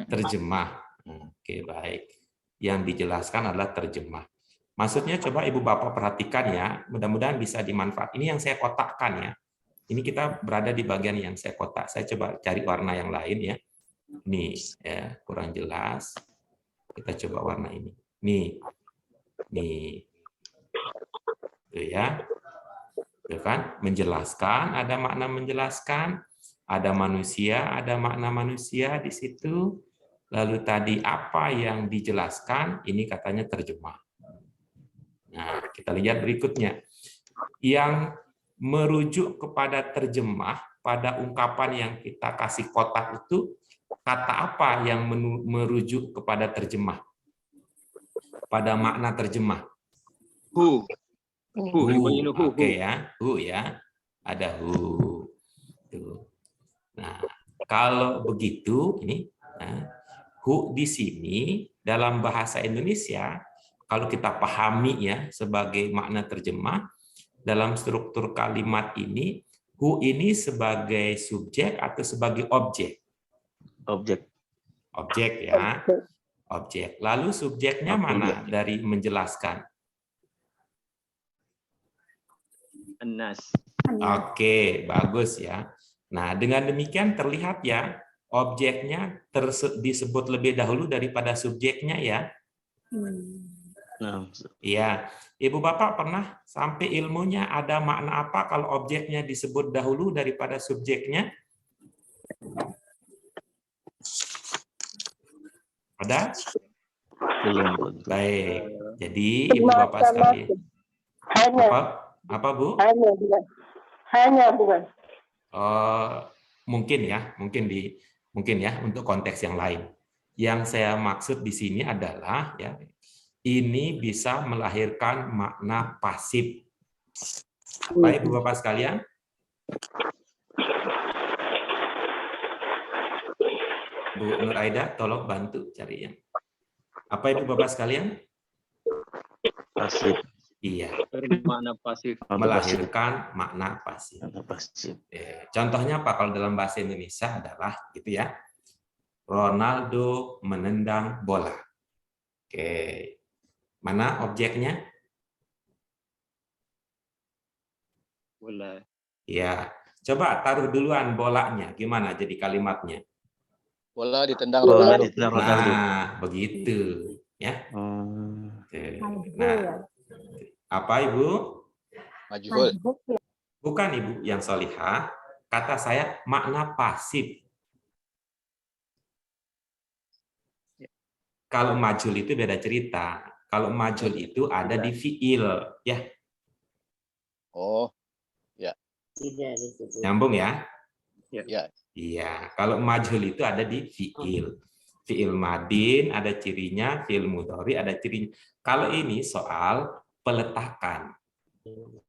A: Terjemah. Oke, baik. Yang dijelaskan adalah terjemah. Maksudnya coba Ibu Bapak perhatikan ya, mudah-mudahan bisa dimanfaatkan. Ini yang saya kotakkan ya. Ini kita berada di bagian yang saya kotak. Saya coba cari warna yang lain ya. Nih, ya, kurang jelas. Kita coba warna ini. Nih. Tuh ya. Tuh kan? Menjelaskan, ada makna menjelaskan, ada manusia, ada makna manusia di situ. Lalu tadi apa yang dijelaskan, ini katanya terjemah. Nah, kita lihat berikutnya. Yang merujuk kepada terjemah pada ungkapan yang kita kasih kotak itu, kata apa yang merujuk kepada terjemah? Pada makna terjemah.
C: Hu.
A: Oke ya, hu ya. Ada hu. Tuh. Nah, kalau begitu ini hu di sini dalam bahasa Indonesia kalau kita pahami ya sebagai makna terjemah dalam struktur kalimat ini, hu ini sebagai subjek atau sebagai objek?
G: Objek.
A: Objek ya. Objek. Lalu subjeknya mana dari menjelaskan?
C: Anas.
A: Oke, bagus ya. Nah, dengan demikian terlihat ya, objeknya disebut lebih dahulu daripada subjeknya ya. Iya. Ibu Bapak pernah sampai ilmunya ada makna apa kalau objeknya disebut dahulu daripada subjeknya? Ada?
G: Belum.
A: Baik. Jadi Ibu Bapak sekalian. Apa Bu?
I: Hanya bukan.
A: Mungkin ya untuk konteks yang lain. Yang saya maksud di sini adalah ya, ini bisa melahirkan makna pasif. Apa Ibu Bapak sekalian? Bu Nur Aida, tolong bantu cari yang. Apa Ibu Bapak sekalian?
G: Pasif.
A: Iya.
C: Makna pasif.
A: Melahirkan makna pasif.
G: Pasif.
A: Contohnya apa kalau dalam bahasa Indonesia adalah gitu ya. Ronaldo menendang bola. Oke. Mana objeknya?
C: Bola.
A: Ya. Coba taruh duluan bolanya. Gimana jadi kalimatnya?
F: Bola ditendang
G: Bola
F: Ronaldo.
G: ditendang Ronaldo.
A: Nah, begitu ya. Oke. Nah, apa Ibu?
F: Majhul.
A: Bukan Ibu yang solihah. Kata saya makna pasif. Kalau majhul itu beda cerita. Kalau majhul itu ada di fiil, ya.
F: Oh, ya.
A: Nyambung ya?
F: Ya.
A: Iya. Kalau majhul itu ada di fiil. Fiil madin ada cirinya, fiil mudhari ada cirinya. Kalau ini soal peletakan.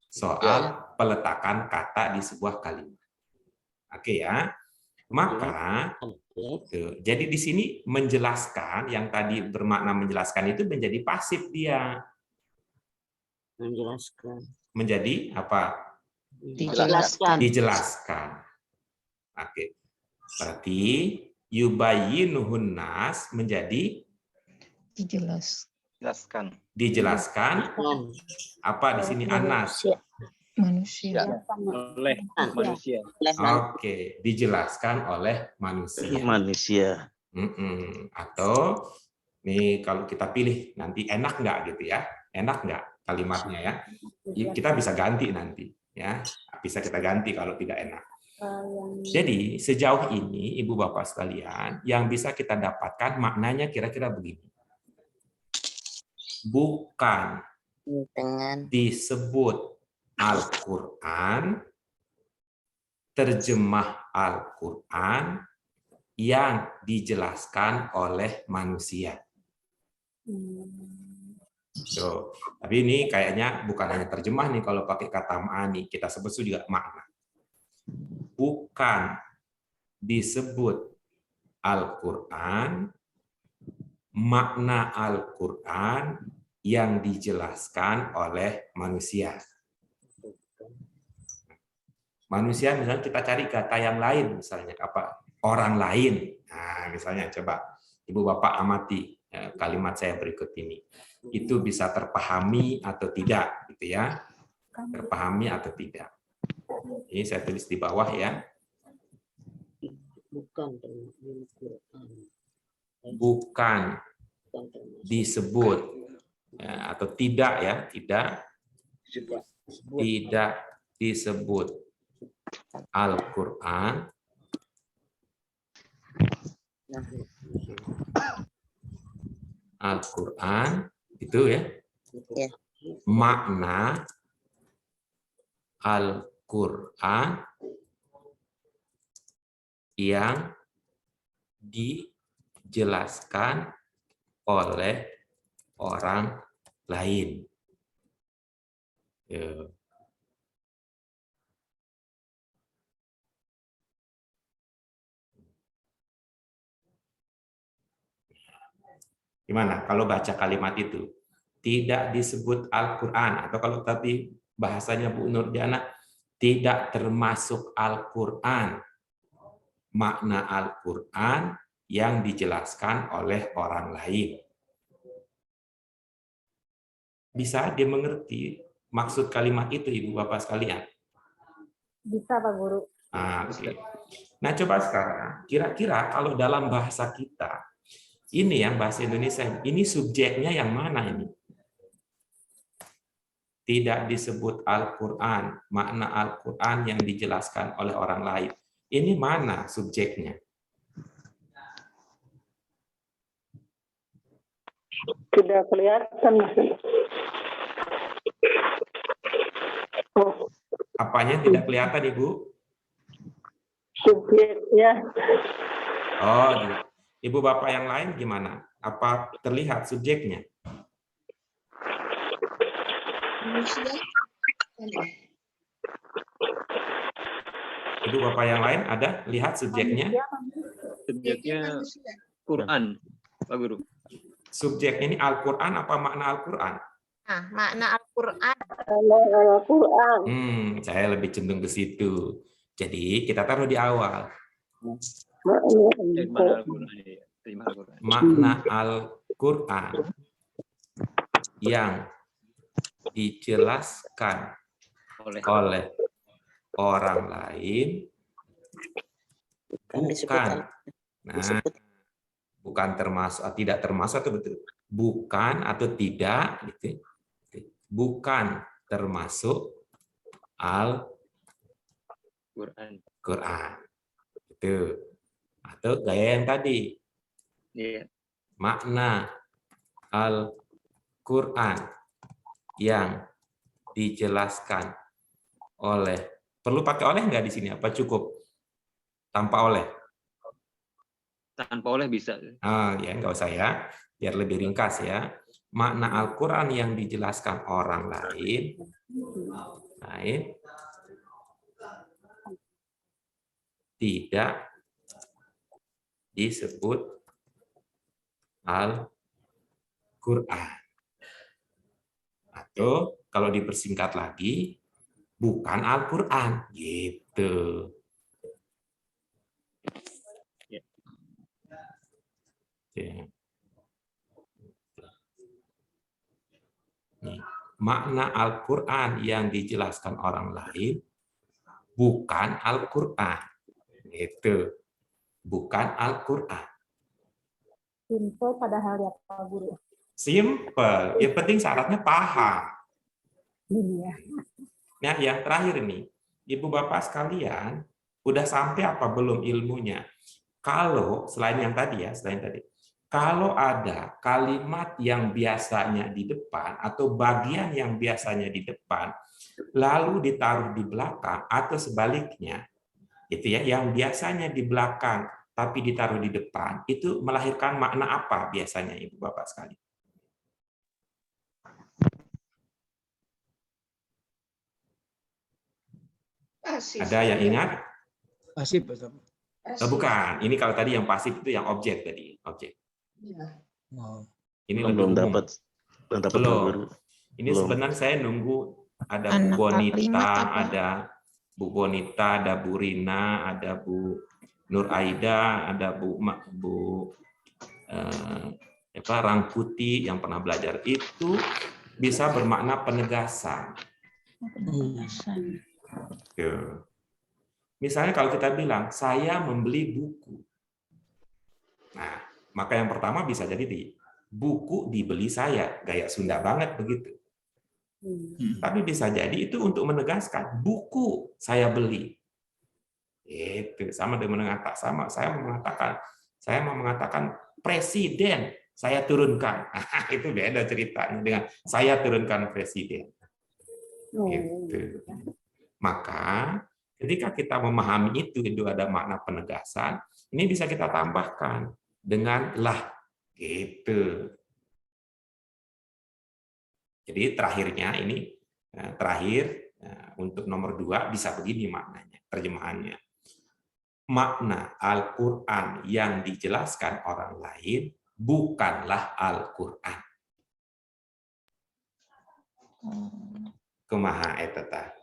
A: Soal peletakan kata di sebuah kalimat. Oke ya. Maka jadi di sini menjelaskan yang tadi bermakna menjelaskan itu menjadi pasif dia. Menjadi apa? Dijelaskan. Oke. Berarti yubayyinuhun nas menjadi dijelaskan. Apa di sini anas?
H: Manusia.
C: Oleh manusia.
A: Oke, dijelaskan oleh manusia.
G: Manusia.
A: Atau nih kalau kita pilih nanti enak nggak gitu ya? Enak nggak kalimatnya ya? Kita bisa ganti nanti ya. Bisa kita ganti kalau tidak enak. Jadi sejauh ini Ibu Bapak sekalian yang bisa kita dapatkan maknanya kira-kira begini. Bukan disebut Al-Quran, terjemah Al-Quran yang dijelaskan oleh manusia. So, tapi ini kayaknya bukan hanya terjemah nih kalau pakai kata ma'ani, kita sebut juga makna. Bukan disebut Al-Quran, makna Al-Quran yang dijelaskan oleh manusia. Manusia misalnya kita cari kata yang lain, misalnya apa? Orang lain. Nah, misalnya coba Ibu Bapak amati kalimat saya berikut ini. Itu bisa terpahami atau tidak, gitu ya? Terpahami atau tidak. Ini saya tulis di bawah ya. Bukan disebut atau tidak ya, tidak disebut Al-Quran itu ya, makna Al-Quran yang dijelaskan oleh orang lain. Gimana kalau baca kalimat itu? Tidak disebut Al-Quran, atau kalau tadi bahasanya Bu Nurjana, tidak termasuk Al-Quran. Makna Al-Quran yang dijelaskan oleh orang lain. Bisa dimengerti maksud kalimat itu, Ibu Bapak sekalian?
D: Bisa, Pak Guru.
A: Nah, coba sekarang, kira-kira kalau dalam bahasa kita, ini yang bahasa Indonesia, ini subjeknya yang mana ini? Tidak disebut Al-Quran, makna Al-Quran yang dijelaskan oleh orang lain. Ini mana subjeknya?
I: Tidak kelihatan.
A: Apa Apanya tidak kelihatan, Ibu?
I: Subjeknya.
A: Oh, Ibu Bapak yang lain gimana? Apa terlihat subjeknya? Ibu Bapak yang lain ada lihat subjeknya?
C: Subjeknya Quran, Pak Guru.
A: Subjeknya ini Al-Quran apa makna Al-Quran?
J: Nah, makna Al-Quran.
I: Al-Quran.
A: Saya lebih cenderung ke situ. Jadi kita taruh di awal.
C: Makna Al-Quran.
A: Makna Al-Quran yang dijelaskan oleh orang lain bukan, bukan termasuk, tidak termasuk atau betul, bukan atau tidak, gitu. Bukan termasuk Al-Quran, itu atau gaya yang tadi, makna Al-Quran yang dijelaskan oleh, perlu pakai oleh nggak di sini? Apa cukup tanpa oleh?
C: Tanpa oleh bisa.
A: Ya nggak usah ya, biar lebih ringkas ya. Makna Al-Quran yang dijelaskan orang lain tidak disebut Al-Quran. Atau kalau dipersingkat lagi, bukan Al-Quran, gitu. Ya. Nih, makna Al-Quran yang dijelaskan orang lain bukan Al-Quran, gitu. Bukan Al-Quran.
D: Simple padahal ya Pak Guru.
A: Simple, yang penting syaratnya paham.
D: Iya.
A: Nah, yang terakhir ini, Ibu Bapak sekalian, udah sampai apa belum ilmunya? Kalau selain yang tadi ya, kalau ada kalimat yang biasanya di depan atau bagian yang biasanya di depan, lalu ditaruh di belakang atau sebaliknya, itu ya, yang biasanya di belakang tapi ditaruh di depan, itu melahirkan makna apa biasanya, Ibu Bapak sekalian? Ada yang ingat?
K: Pasif.
A: Bukan. Ini kalau tadi yang pasif itu yang objek tadi. Objek. Ini
G: belum dapat.
A: Belum. Ini sebenarnya saya nunggu ada Bu Bonita, ada Bu Bonita, ada Bu Rina, ada Bu Nur Aida, ada Bu Rangkuti yang pernah belajar. Itu bisa bermakna penegasan. Misalnya kalau kita bilang, saya membeli buku. Nah, maka yang pertama bisa jadi buku dibeli saya. Gaya Sunda banget begitu. Tapi bisa jadi itu untuk menegaskan, buku saya beli. Itu sama dengan mengatakan, saya mau mengatakan presiden saya turunkan. Itu beda ceritanya dengan saya turunkan presiden. Gitu. Maka ketika kita memahami itu ada makna penegasan, ini bisa kita tambahkan dengan lah, gitu. Jadi terakhirnya ini, untuk nomor 2 bisa begini maknanya, terjemahannya. Makna Al-Quran yang dijelaskan orang lain bukanlah Al-Quran. Kumaha eta.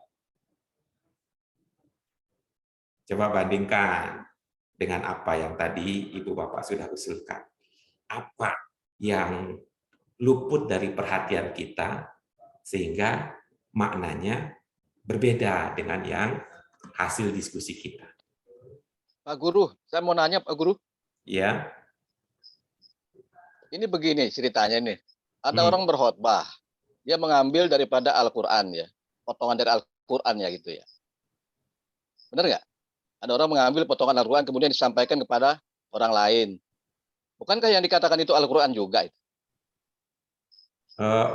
A: Coba bandingkan dengan apa yang tadi Ibu Bapak sudah usulkan. Apa yang luput dari perhatian kita sehingga maknanya berbeda dengan yang hasil diskusi kita.
F: Pak Guru, saya mau nanya Pak Guru.
A: Ya.
F: Ini begini ceritanya nih. Ada orang berkhotbah, dia mengambil daripada Al-Quran ya, potongan dari Al-Quran ya gitu ya. Benar nggak? Ada orang mengambil potongan Al-Quran kemudian disampaikan kepada orang lain. Bukankah yang dikatakan itu Al-Quran juga?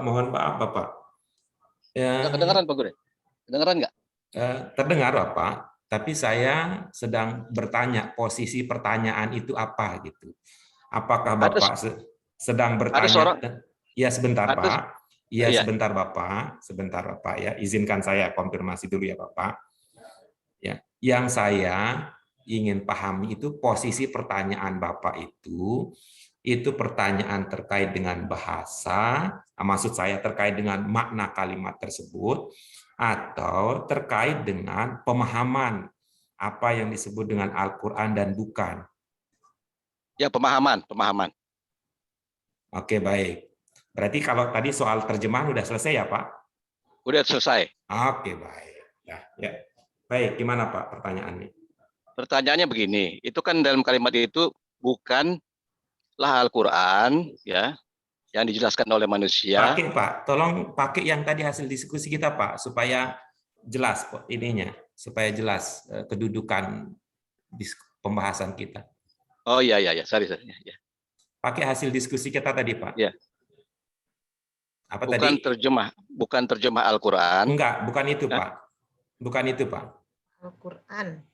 A: Mohon maaf Bapak.
F: Nggak kedengaran Pak Guru? Kedengaran nggak?
A: Terdengar Bapak, tapi saya sedang bertanya posisi pertanyaan itu apa gitu. Apakah Bapak sedang
F: Ada seorang,
A: bertanya? Ya sebentar
F: ada,
A: Pak. Ya
F: iya.
A: sebentar Bapak ya. Izinkan saya konfirmasi dulu ya Bapak. Ya, yang saya ingin pahami itu posisi pertanyaan Bapak itu pertanyaan terkait dengan bahasa, maksud saya terkait dengan makna kalimat tersebut, atau terkait dengan pemahaman apa yang disebut dengan Al-Quran dan bukan.
F: Ya, pemahaman.
A: Oke, baik. Berarti kalau tadi soal terjemahan udah selesai ya Pak?
F: Udah selesai.
A: Oke, baik. Ya. Baik, gimana Pak pertanyaannya?
F: Pertanyaannya begini, itu kan dalam kalimat itu bukanlah Al-Quran, ya, yang dijelaskan oleh manusia.
A: Pakai Pak, tolong pakai yang tadi hasil diskusi kita Pak, supaya jelas ininya, supaya jelas kedudukan pembahasan kita.
F: Oh iya, sorry. Ya.
A: Pakai hasil diskusi kita tadi Pak.
F: Ya.
A: Apa
F: bukan
A: tadi?
F: Bukan terjemah Al-Quran.
A: Enggak, bukan itu Pak. Bukan itu Pak.
J: Al-Quran.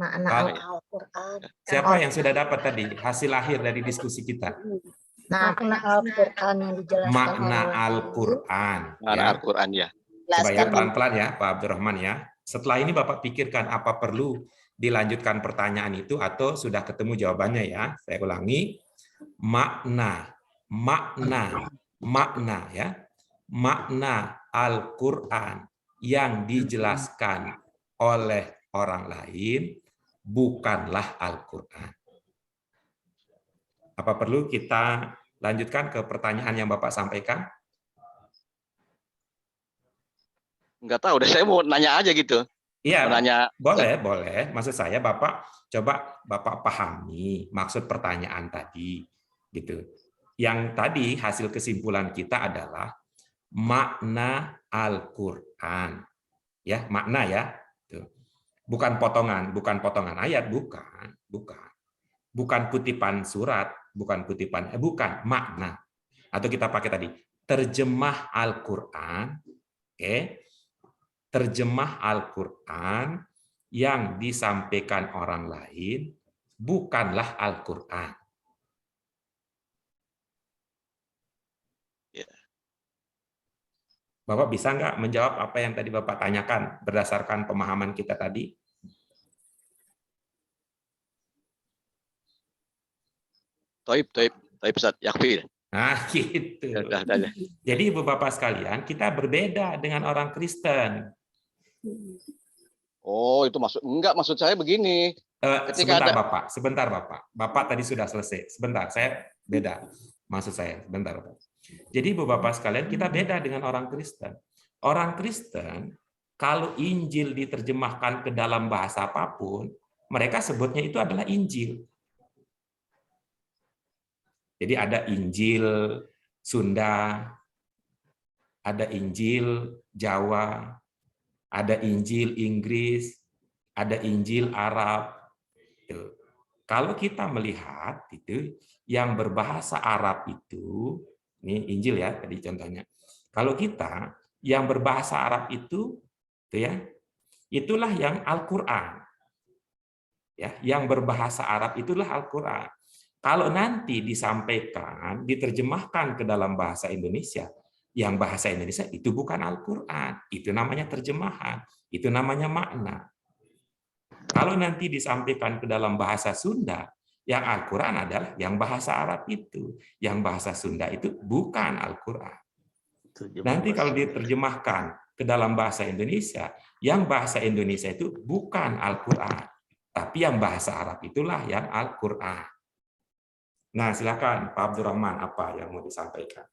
J: Makna Al-Quran.
A: Siapa yang sudah dapat tadi hasil akhir dari diskusi kita?
J: Makna Al-Quran yang dijelaskan
A: makna Al-Quran.
F: Makna Al-Quran ya.
A: Coba ya pelan-pelan ya Pak Abdurrahman ya. Setelah ini Bapak pikirkan apa perlu dilanjutkan pertanyaan itu atau sudah ketemu jawabannya ya. Saya ulangi. Makna ya. Makna Al-Quran yang dijelaskan oleh orang lain bukanlah Al-Quran. Apa perlu kita lanjutkan ke pertanyaan yang Bapak sampaikan?
F: Enggak tahu, saya mau nanya aja gitu.
A: Iya,
F: nanya.
A: boleh. Maksud saya coba Bapak pahami maksud pertanyaan tadi, gitu. Yang tadi hasil kesimpulan kita adalah makna Al-Quran, ya makna ya, bukan potongan ayat, bukan kutipan surat, bukan makna, atau kita pakai tadi terjemah Al-Quran, oke. Terjemah Al-Quran yang disampaikan orang lain bukanlah Al-Quran. Bapak bisa nggak menjawab apa yang tadi Bapak tanyakan berdasarkan pemahaman kita tadi?
F: Taib Ustaz, yakfi.
A: Nah, gitu. Jadi Ibu Bapak sekalian, kita berbeda dengan orang Kristen.
F: Oh, itu maksud saya begini.
A: Sebentar Bapak. Bapak tadi sudah selesai. Sebentar, saya beda. Maksud saya, sebentar Bapak. Jadi Ibu Bapak sekalian, kita beda dengan orang Kristen. Orang Kristen, kalau Injil diterjemahkan ke dalam bahasa apapun, mereka sebutnya itu adalah Injil. Jadi ada Injil Sunda, ada Injil Jawa, ada Injil Inggris, ada Injil Arab. Kalau kita melihat itu yang berbahasa Arab itu, ini Injil ya tadi contohnya. Kalau kita yang berbahasa Arab itu ya, itulah yang Al-Qur'an. Ya, yang berbahasa Arab itulah Al-Qur'an. Kalau nanti disampaikan, diterjemahkan ke dalam bahasa Indonesia, yang bahasa Indonesia itu bukan Al-Qur'an, itu namanya terjemahan, itu namanya makna. Kalau nanti disampaikan ke dalam bahasa Sunda, yang Al-Qur'an adalah yang bahasa Arab itu, yang bahasa Sunda itu bukan Al-Qur'an. Nanti kalau diterjemahkan ke dalam bahasa Indonesia, yang bahasa Indonesia itu bukan Al-Qur'an, tapi yang bahasa Arab itulah yang Al-Qur'an. Nah, silakan Pak Abdurrahman, apa yang mau disampaikan?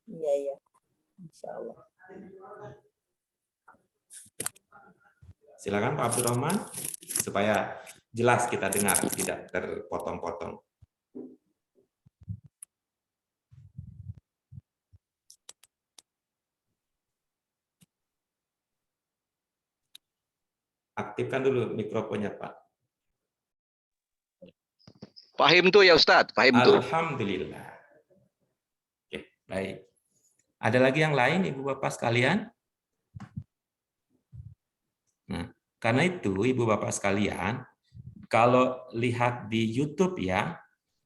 E: Iya. Insya Allah.
A: Silakan Pak Abdurrahman, supaya jelas kita dengar, tidak terpotong-potong. Aktifkan dulu mikrofonnya, Pak.
F: Pahim tuh ya Ustadz, pahim tuh.
A: Alhamdulillah. Oke, baik. Ada lagi yang lain, Ibu Bapak sekalian? Nah, karena itu, Ibu Bapak sekalian, kalau lihat di YouTube ya,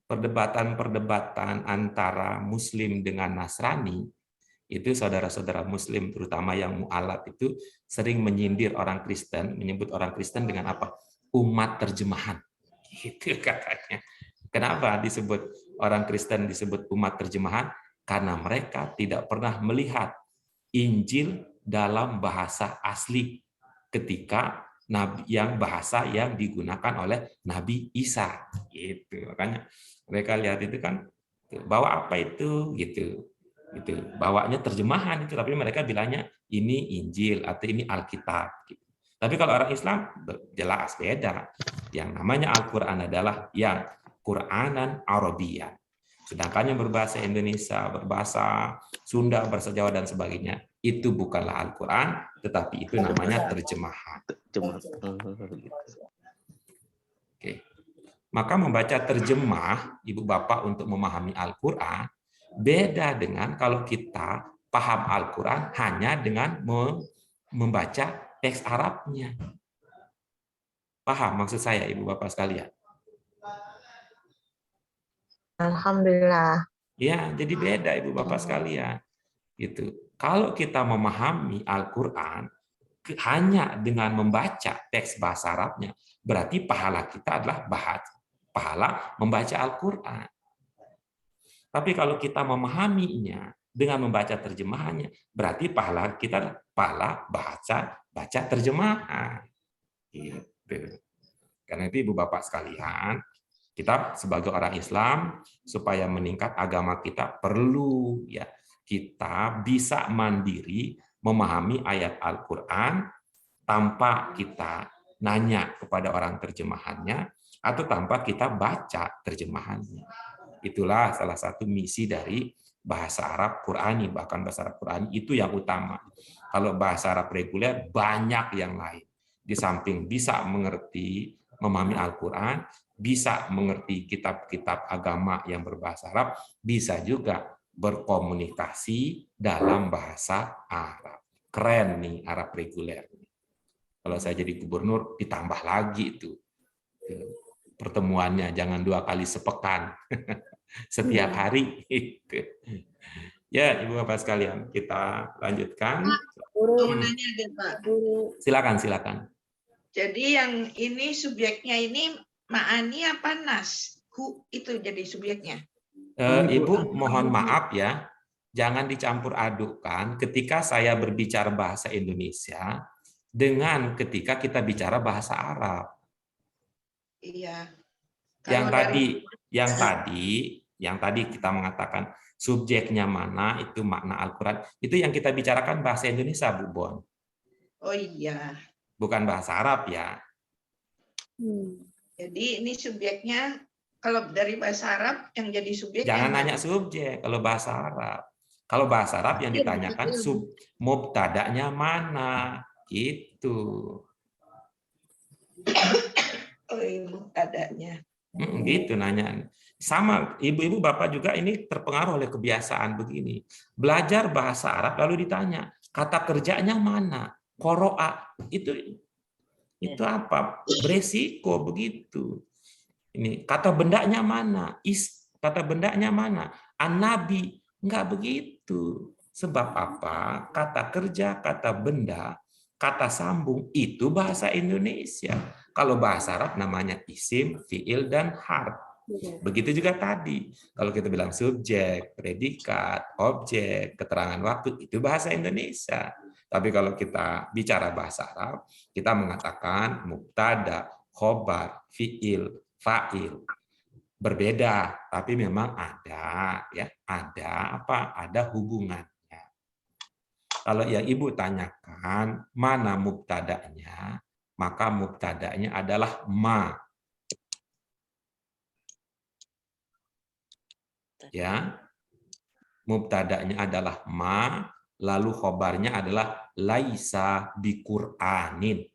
A: perdebatan-perdebatan antara Muslim dengan Nasrani, itu saudara-saudara Muslim, terutama yang mu'alaf itu sering menyindir orang Kristen, menyebut orang Kristen dengan apa? Umat terjemahan. Gitu katanya. Kenapa disebut orang Kristen disebut umat terjemahan? Karena mereka tidak pernah melihat Injil dalam bahasa asli ketika bahasa yang digunakan oleh Nabi Isa. Gitu. Makanya mereka lihat itu kan bawa apa itu gitu. Bawanya terjemahan itu, tapi mereka bilangnya ini Injil atau ini Alkitab. Gitu. Tapi kalau orang Islam jelas beda. Yang namanya Al-Quran adalah yang Quranan Arabian. Sedangkan yang berbahasa Indonesia, berbahasa Sunda, bahasa Jawa dan sebagainya, itu bukanlah Al-Quran, tetapi itu namanya terjemahan. Oke. Maka membaca terjemah, Ibu Bapak, untuk memahami Al-Quran, beda dengan kalau kita paham Al-Quran hanya dengan membaca teks Arabnya. Paham maksud saya, Ibu Bapak sekalian?
J: Alhamdulillah.
A: Ya, jadi beda, Ibu Bapak sekalian. Gitu. Kalau kita memahami Al-Quran hanya dengan membaca teks bahasa Arabnya, berarti pahala kita adalah pahala membaca Al-Quran. Tapi kalau kita memahaminya dengan membaca terjemahannya, berarti pahala kita adalah pahala baca terjemahan. Gitu. Karena itu Ibu Bapak sekalian, kita sebagai orang Islam supaya meningkat agama kita perlu ya kita bisa mandiri memahami ayat Al-Qur'an tanpa kita nanya kepada orang terjemahannya atau tanpa kita baca terjemahannya. Itulah salah satu misi dari bahasa Arab Qur'ani, bahkan bahasa Arab Qur'ani itu yang utama. Kalau bahasa Arab reguler banyak yang lain. Di samping bisa mengerti memahami Al-Qur'an, bisa mengerti kitab-kitab agama yang berbahasa Arab, bisa juga berkomunikasi dalam bahasa Arab. Keren nih Arab reguler. Kalau saya jadi gubernur, ditambah lagi itu pertemuannya, jangan 2 kali sepekan, setiap hari. Ya, Ibu Bapak sekalian, kita lanjutkan.
K: Mau nanya deh Pak.
A: Silakan.
K: Jadi yang ini subjeknya ini ma'ani apa nas? Itu jadi subjeknya.
A: Ibu mohon maaf ya, jangan dicampur adukkan ketika saya berbicara bahasa Indonesia dengan ketika kita bicara bahasa Arab.
K: Iya.
A: Yang tadi kita mengatakan subjeknya mana, itu makna Al-Quran, itu yang kita bicarakan bahasa Indonesia, Bu Bon.
K: Oh iya.
A: Bukan bahasa Arab ya.
K: Jadi ini subjeknya, kalau dari bahasa Arab yang jadi subjek.
A: Jangan nanya subjek kalau bahasa Arab. Kalau bahasa Arab yang ditanyakan mubtada'nya mana, gitu.
K: Oh, mubtada'nya.
A: Gitu nanya. Sama ibu-ibu bapak juga ini terpengaruh oleh kebiasaan begini. Belajar bahasa Arab lalu ditanya, kata kerjanya mana? Qoro'a. Itu apa? Beresiko begitu. Ini kata bendanya mana? Kata bendanya mana? An-nabi. Enggak begitu. Sebab apa? Kata kerja, kata benda, kata sambung itu bahasa Indonesia. Kalau bahasa Arab namanya isim, fiil, dan harf. Begitu juga tadi. Kalau kita bilang subjek, predikat, objek, keterangan waktu, itu bahasa Indonesia. Tapi kalau kita bicara bahasa Arab, kita mengatakan mubtada, khobar, fiil, fa'il. Berbeda, tapi memang ada ya, ada hubungannya. Kalau yang Ibu tanyakan mana mubtada'nya, maka mubtada'nya adalah ma. Ya. Mubtada'nya adalah ma, lalu khobarnya adalah laisa biqur'anin.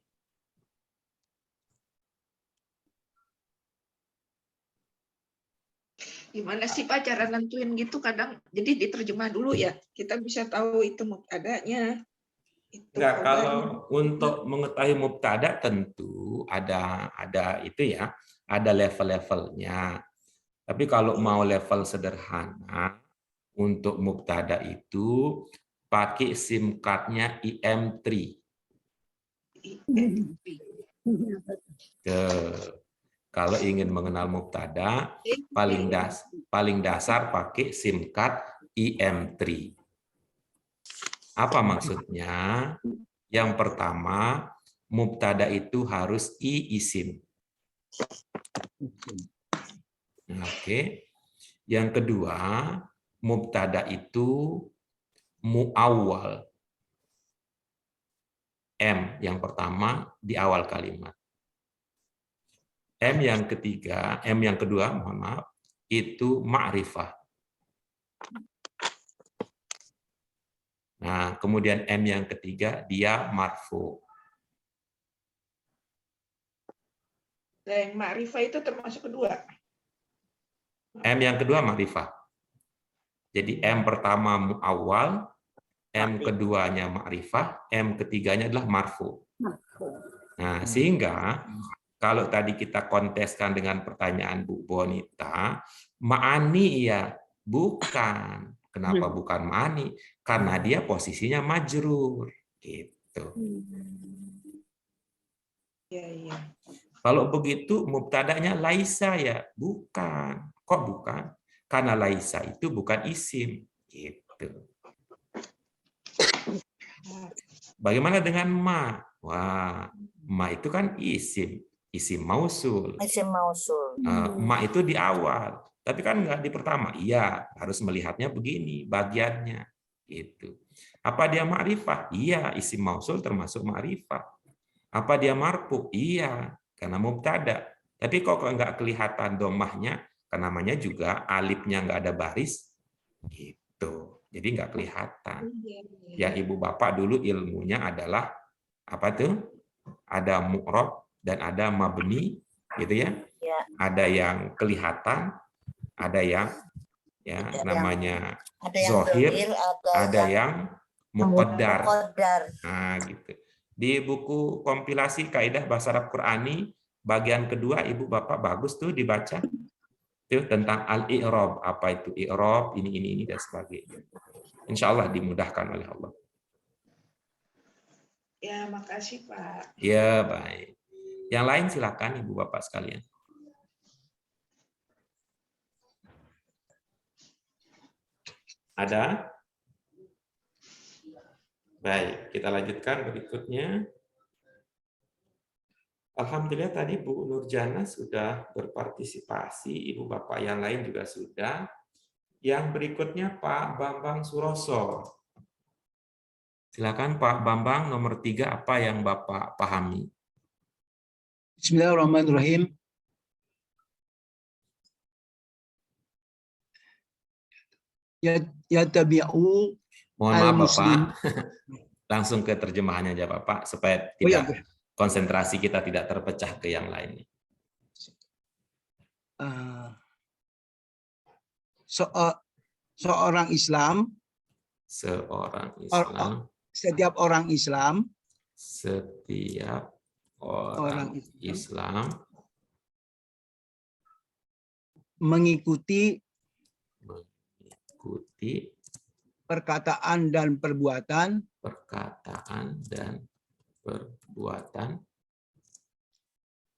K: Gimana sih Pak cara nentuin gitu kadang jadi diterjemah dulu ya. Kita bisa tahu itu mubtada'nya. Itu
A: Enggak,
K: khobarnya.
A: kalau untuk mengetahui mubtada tentu ada itu ya, ada level-levelnya. Tapi kalau mau level sederhana untuk mubtada itu pakai SIM card-nya IM3. Kalau ingin mengenal mubtada paling dasar pakai SIM card IM3. Apa maksudnya? Yang pertama, mubtada itu harus isim. Oke. Yang kedua, mubtada itu muawwal. M yang pertama di awal kalimat. M yang kedua, mohon maaf, itu ma'rifah. Nah, kemudian M yang ketiga, dia marfu.
K: Dan ma'rifah itu termasuk kedua.
A: M yang kedua ma'rifah. Jadi M pertama muawwal, M keduanya ma'rifah, M ketiganya adalah marfu. Nah, sehingga kalau tadi kita konteskan dengan pertanyaan Bu Bonita, ma'ani ya, bukan. Kenapa bukan ma'ani? Karena dia posisinya majrur. Gitu.
K: Iya.
A: Kalau begitu mubtadanya laisa ya, bukan. Kok bukan? Karena laisa itu bukan isim. Gitu. Bagaimana dengan ma? Wah, ma itu kan isim mausul.
E: Isim mausul.
A: Ma itu di awal, tapi kan nggak di pertama. Iya, harus melihatnya begini bagiannya. Gitu. Apa dia ma'rifah? Iya, isim mausul termasuk ma'rifah. Apa dia marfu? Iya, karena mubtada. Tapi kok nggak kelihatan domahnya? Karena namanya juga alifnya nggak ada baris. Gitu. Jadi nggak kelihatan. Yang ibu bapak dulu ilmunya adalah apa tuh? Ada mu'rab dan ada mabni, gitu ya. Ada yang kelihatan, ada yang ya namanya zohir, ada yang muqaddar. Nah, gitu. Di buku kompilasi kaidah bahasa Arab Qur'ani bagian kedua ibu bapak bagus tuh dibaca. Itu tentang al-i'rab, apa itu i'rab, ini dan sebagainya. Insya Allah dimudahkan oleh Allah.
K: Ya, makasih Pak.
A: Ya, baik. Yang lain silakan ibu bapak sekalian. Ada? Baik, kita lanjutkan berikutnya. Alhamdulillah tadi Bu Nurjana sudah berpartisipasi, ibu bapak yang lain juga sudah. Yang berikutnya Pak Bambang Suroso. Silakan Pak Bambang, nomor 3 apa yang Bapak pahami?
L: Bismillahirrahmanirrahim. Ya tabi'u.
A: Mohon maaf Bapak, langsung ke terjemahannya aja Bapak, supaya tidak konsentrasi kita tidak terpecah ke yang lainnya.
L: Seorang Islam. Setiap orang Islam mengikuti perkataan dan perbuatan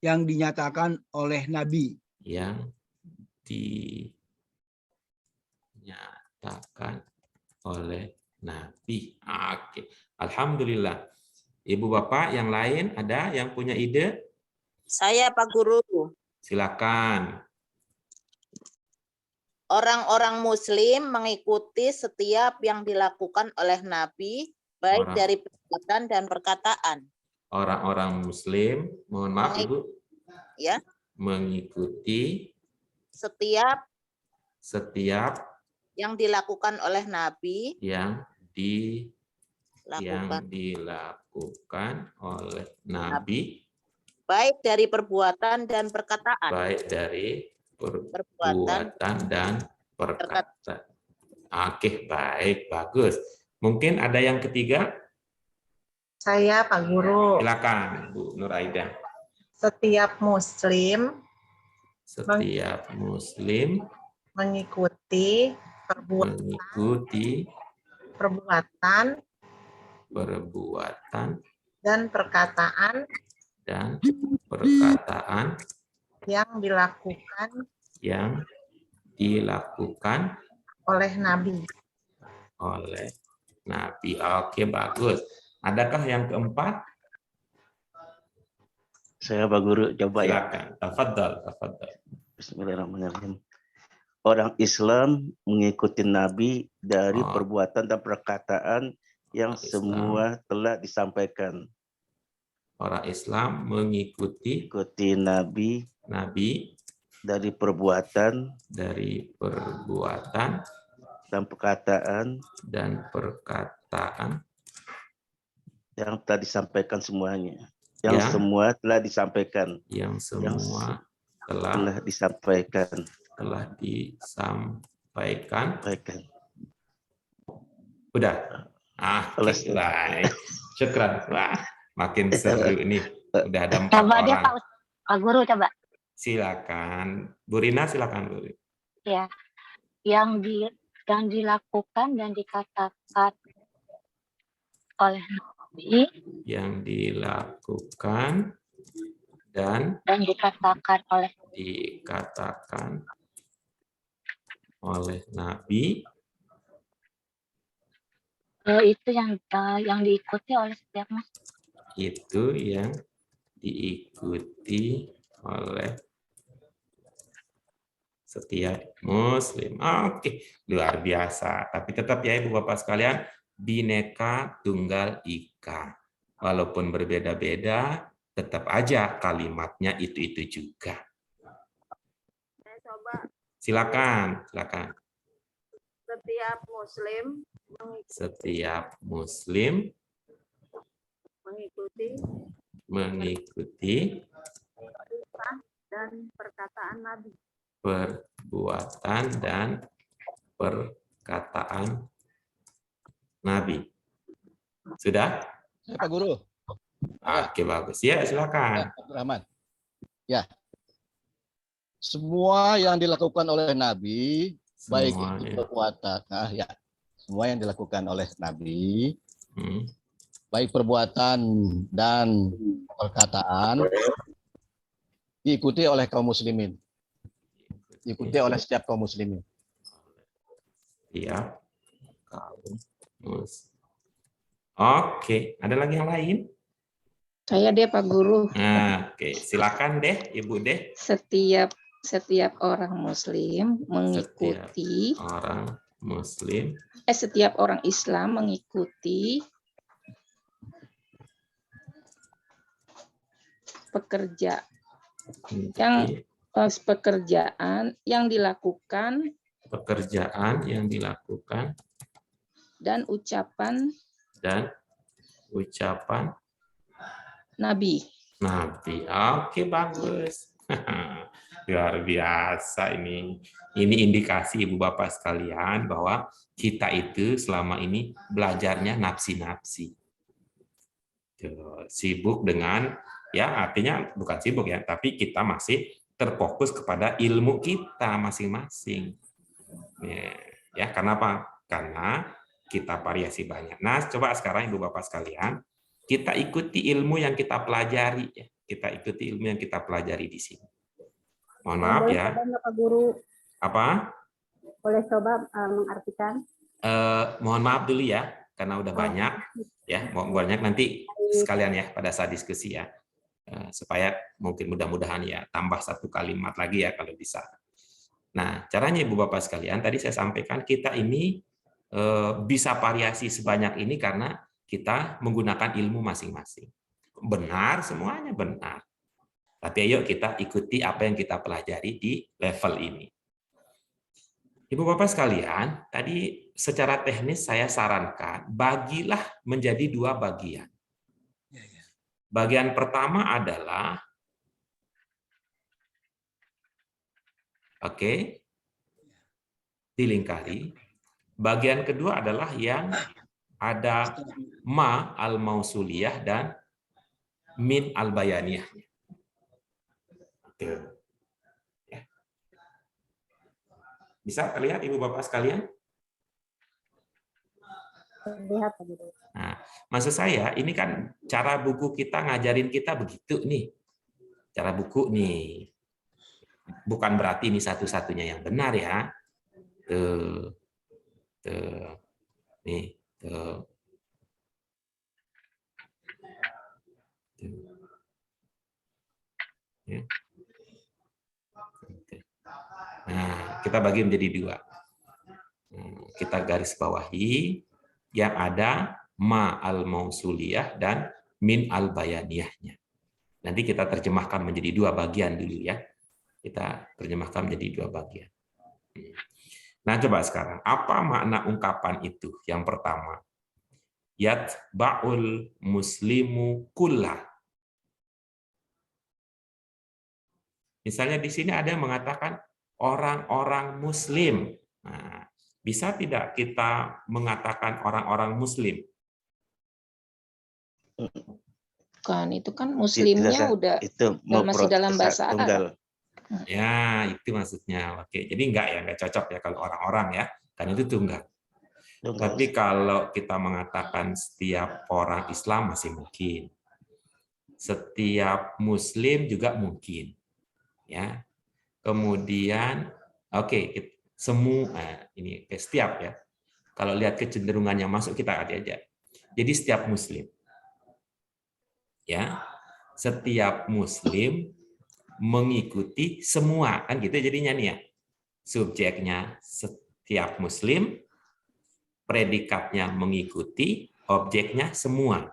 L: yang dinyatakan oleh Nabi.
A: Oke. Alhamdulillah. Ibu bapak yang lain ada yang punya ide?
B: Saya Pak Guru.
A: Silakan.
B: Orang-orang Muslim mengikuti setiap yang dilakukan oleh Nabi, baik dari perbuatan dan perkataan.
A: Orang-orang Muslim, mohon maaf Ibu.
B: Ya.
A: Mengikuti
B: setiap
A: yang
B: dilakukan oleh Nabi,
A: dilakukan oleh Nabi,
B: baik dari perbuatan dan perkataan.
A: Baik dari perbuatan dan perkataan. Oke, baik, bagus. Mungkin ada yang ketiga?
M: Saya Pak Guru.
A: Silakan, Bu Nur Aida.
M: Setiap Muslim mengikuti perbuatan dan perkataan yang dilakukan oleh Nabi.
A: Oke, bagus. Adakah yang keempat?
G: Saya Pak Guru coba ya.
A: Silakan. Tafadhal.
G: Bismillahirrahmanirrahim. Orang Islam mengikuti Nabi dari perbuatan dan perkataan yang semua telah disampaikan.
A: Orang Islam mengikuti
G: Nabi dari perbuatan dan perkataan yang telah disampaikan semuanya. Semua telah disampaikan. Telah disampaikan.
A: Udah. Selesai. Syukran. Wah, makin seru ini. Udah ada 4
J: Coba
A: orang.
J: dia Pak Guru coba.
A: Silakan. Bu Rina, silakan Bu.
J: Ya. Yang dilakukan dan dikatakan oleh Nabi.
A: Yang dilakukan dan
J: dikatakan
A: oleh Nabi.
J: Itu yang diikuti oleh setiap muslim.
A: Itu yang diikuti oleh setiap muslim. Oke, luar biasa. Tapi tetap ya Ibu Bapak sekalian, Bhinneka Tunggal Ika. Walaupun berbeda-beda, tetap aja kalimatnya itu juga. Silakan. Setiap muslim mengikuti perbuatan dan perkataan Nabi. Sudah?
F: Pak Guru.
A: Oke, bagus. Ya, silakan.
F: Rahman. Ya. Semua yang dilakukan oleh Nabi, baik itu perbuatan, semua yang dilakukan oleh Nabi, baik perbuatan dan perkataan, diikuti oleh kaum muslimin. Diikuti oleh setiap kaum muslimin.
A: Iya. Oke, ada lagi yang lain?
H: Saya deh Pak Guru.
A: Nah, oke, silakan deh Ibu deh.
H: Setiap orang Muslim mengikuti. Setiap orang Islam mengikuti pekerjaan yang dilakukan dan ucapan Nabi.
A: Oke, bagus. Luar biasa ini. Ini indikasi Ibu Bapak sekalian bahwa kita itu selama ini belajarnya nafsi-nafsi. Sibuk dengan, ya artinya bukan sibuk ya, tapi kita masih terfokus kepada ilmu kita masing-masing. Ya, kenapa? Karena kita variasi banyak. Nah, coba sekarang Ibu Bapak sekalian, kita ikuti ilmu yang kita pelajari. Ya. Kita ikuti ilmu yang kita pelajari di sini. Mohon maaf ya.
D: Pak Guru.
A: Apa?
D: Boleh coba mengartikan?
A: Mohon maaf dulu ya, karena udah banyak. Ya, mau banyak nanti sekalian ya pada saat diskusi ya. Supaya mungkin mudah-mudahan ya tambah 1 kalimat lagi ya kalau bisa. Nah, caranya Ibu Bapak sekalian, tadi saya sampaikan kita ini bisa variasi sebanyak ini karena kita menggunakan ilmu masing-masing. Benar, semuanya benar. Tapi ayo kita ikuti apa yang kita pelajari di level ini. Ibu Bapak sekalian, tadi secara teknis saya sarankan, bagilah menjadi 2 bagian. Bagian pertama adalah Oke. Dilingkari. Bagian kedua adalah yang ada ma al-mausuliyah dan min al-bayaniyah. Ya. Bisa terlihat Ibu Bapak sekalian?
D: Terlihat begitu.
A: Nah, maksud saya ini kan cara buku kita ngajarin kita begitu nih. Cara buku nih. Bukan berarti ini satu-satunya yang benar ya. Tuh. Tuh. Nih, tuh. Ya. Nah, kita bagi menjadi dua. Kita garis bawahi yang ada ma al-mausuliyah dan min al-bayaniyahnya. Nanti kita terjemahkan menjadi dua bagian dulu ya. Kita terjemahkan menjadi dua bagian. Nah, coba sekarang, apa makna ungkapan itu? Yang pertama, yatba'ul muslimu kullah. Misalnya di sini ada yang mengatakan orang-orang muslim. Nah, bisa tidak kita mengatakan orang-orang muslim?
H: Bukan, itu kan muslimnya udah
G: itu
H: masih dalam bahasa Arab.
A: Ya, itu maksudnya. Oke, jadi enggak cocok ya kalau orang-orang ya, kan itu tunggal. Tapi kalau kita mengatakan setiap orang Islam masih mungkin. Setiap muslim juga mungkin. Ya. Kemudian semua ini setiap ya. Kalau lihat kecenderungan yang masuk kita aja. Jadi setiap muslim. Ya. Setiap muslim mengikuti semua, kan gitu jadinya nih ya. Subjeknya setiap muslim, predikatnya mengikuti, objeknya semua.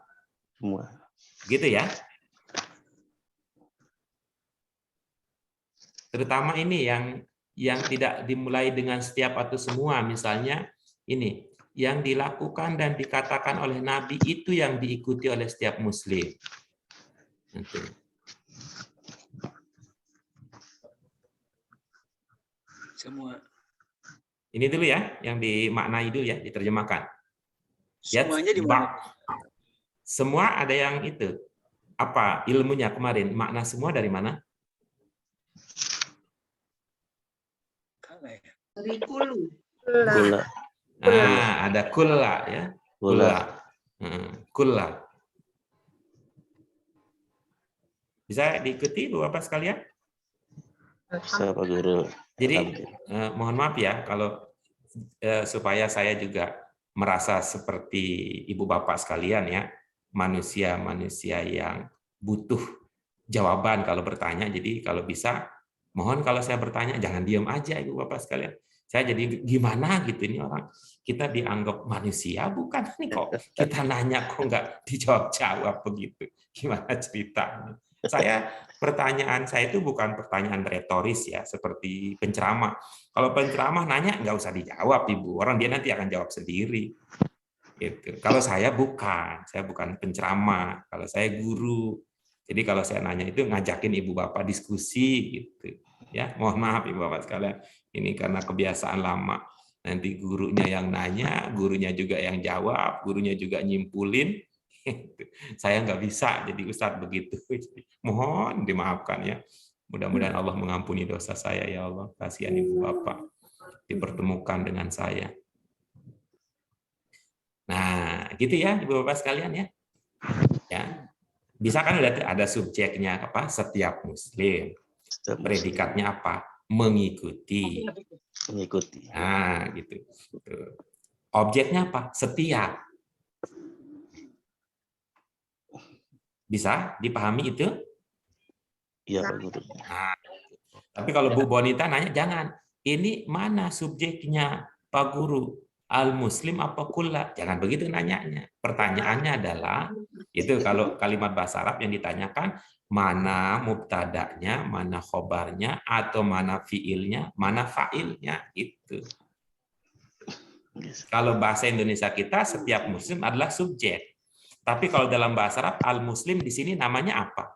G: Semua.
A: Gitu ya. Terutama ini yang tidak dimulai dengan setiap atau semua, misalnya ini yang dilakukan dan dikatakan oleh Nabi itu yang diikuti oleh setiap muslim. Nanti.
L: Semua.
A: Ini dulu ya, yang dimaknai dulu ya, diterjemahkan.
L: Semuanya di mana?
A: Semua ada yang itu. Apa ilmunya kemarin? Makna semua dari mana?
K: Dari kulu.
G: Kula.
A: Nah, ada kulla ya.
G: Kula.
A: Kulla. Bisa diikuti Bapak sekalian?
G: Bisa Pak Guru.
A: Jadi mohon maaf ya kalau supaya saya juga merasa seperti Ibu Bapak sekalian ya, manusia-manusia yang butuh jawaban kalau bertanya. Jadi kalau bisa mohon kalau saya bertanya jangan diam aja Ibu Bapak sekalian. Saya jadi gimana gitu ini orang kita dianggap manusia bukan nih kok kita nanya kok nggak dijawab-jawab begitu. Gimana ceritanya? Pertanyaan saya itu bukan pertanyaan retoris ya, seperti penceramah. Kalau penceramah nanya nggak usah dijawab Ibu, orang dia nanti akan jawab sendiri. Gitu. Kalau saya bukan penceramah. Kalau saya guru, jadi kalau saya nanya itu ngajakin Ibu Bapak diskusi gitu. Ya, mohon maaf Ibu Bapak sekalian, ini karena kebiasaan lama. Nanti gurunya yang nanya, gurunya juga yang jawab, gurunya juga nyimpulin. Saya nggak bisa jadi ustadz begitu. Mohon dimaafkan ya. Mudah-mudahan Allah mengampuni dosa saya ya Allah. Kasihan Ibu Bapak dipertemukan dengan saya. Nah, gitu ya Ibu Bapak sekalian ya. Ya. Bisa kan lihat ada subjeknya apa? Setiap muslim. Predikatnya apa? Mengikuti.
G: Mengikuti.
A: Nah, gitu. Objeknya apa? Setiap. Bisa dipahami itu?
G: Iya, Pak Guru.
A: Nah, tapi kalau Bu Bonita nanya, jangan. Ini mana subjeknya, Pak Guru? Al-Muslim apa kulla? Jangan begitu nanyanya. Pertanyaannya adalah, itu kalau kalimat bahasa Arab yang ditanyakan, mana mubtada'nya, mana khobarnya, atau mana fiilnya, mana fa'ilnya. Gitu. Kalau bahasa Indonesia kita, setiap muslim adalah subjek. Tapi kalau dalam bahasa Arab, al-muslim di sini namanya apa?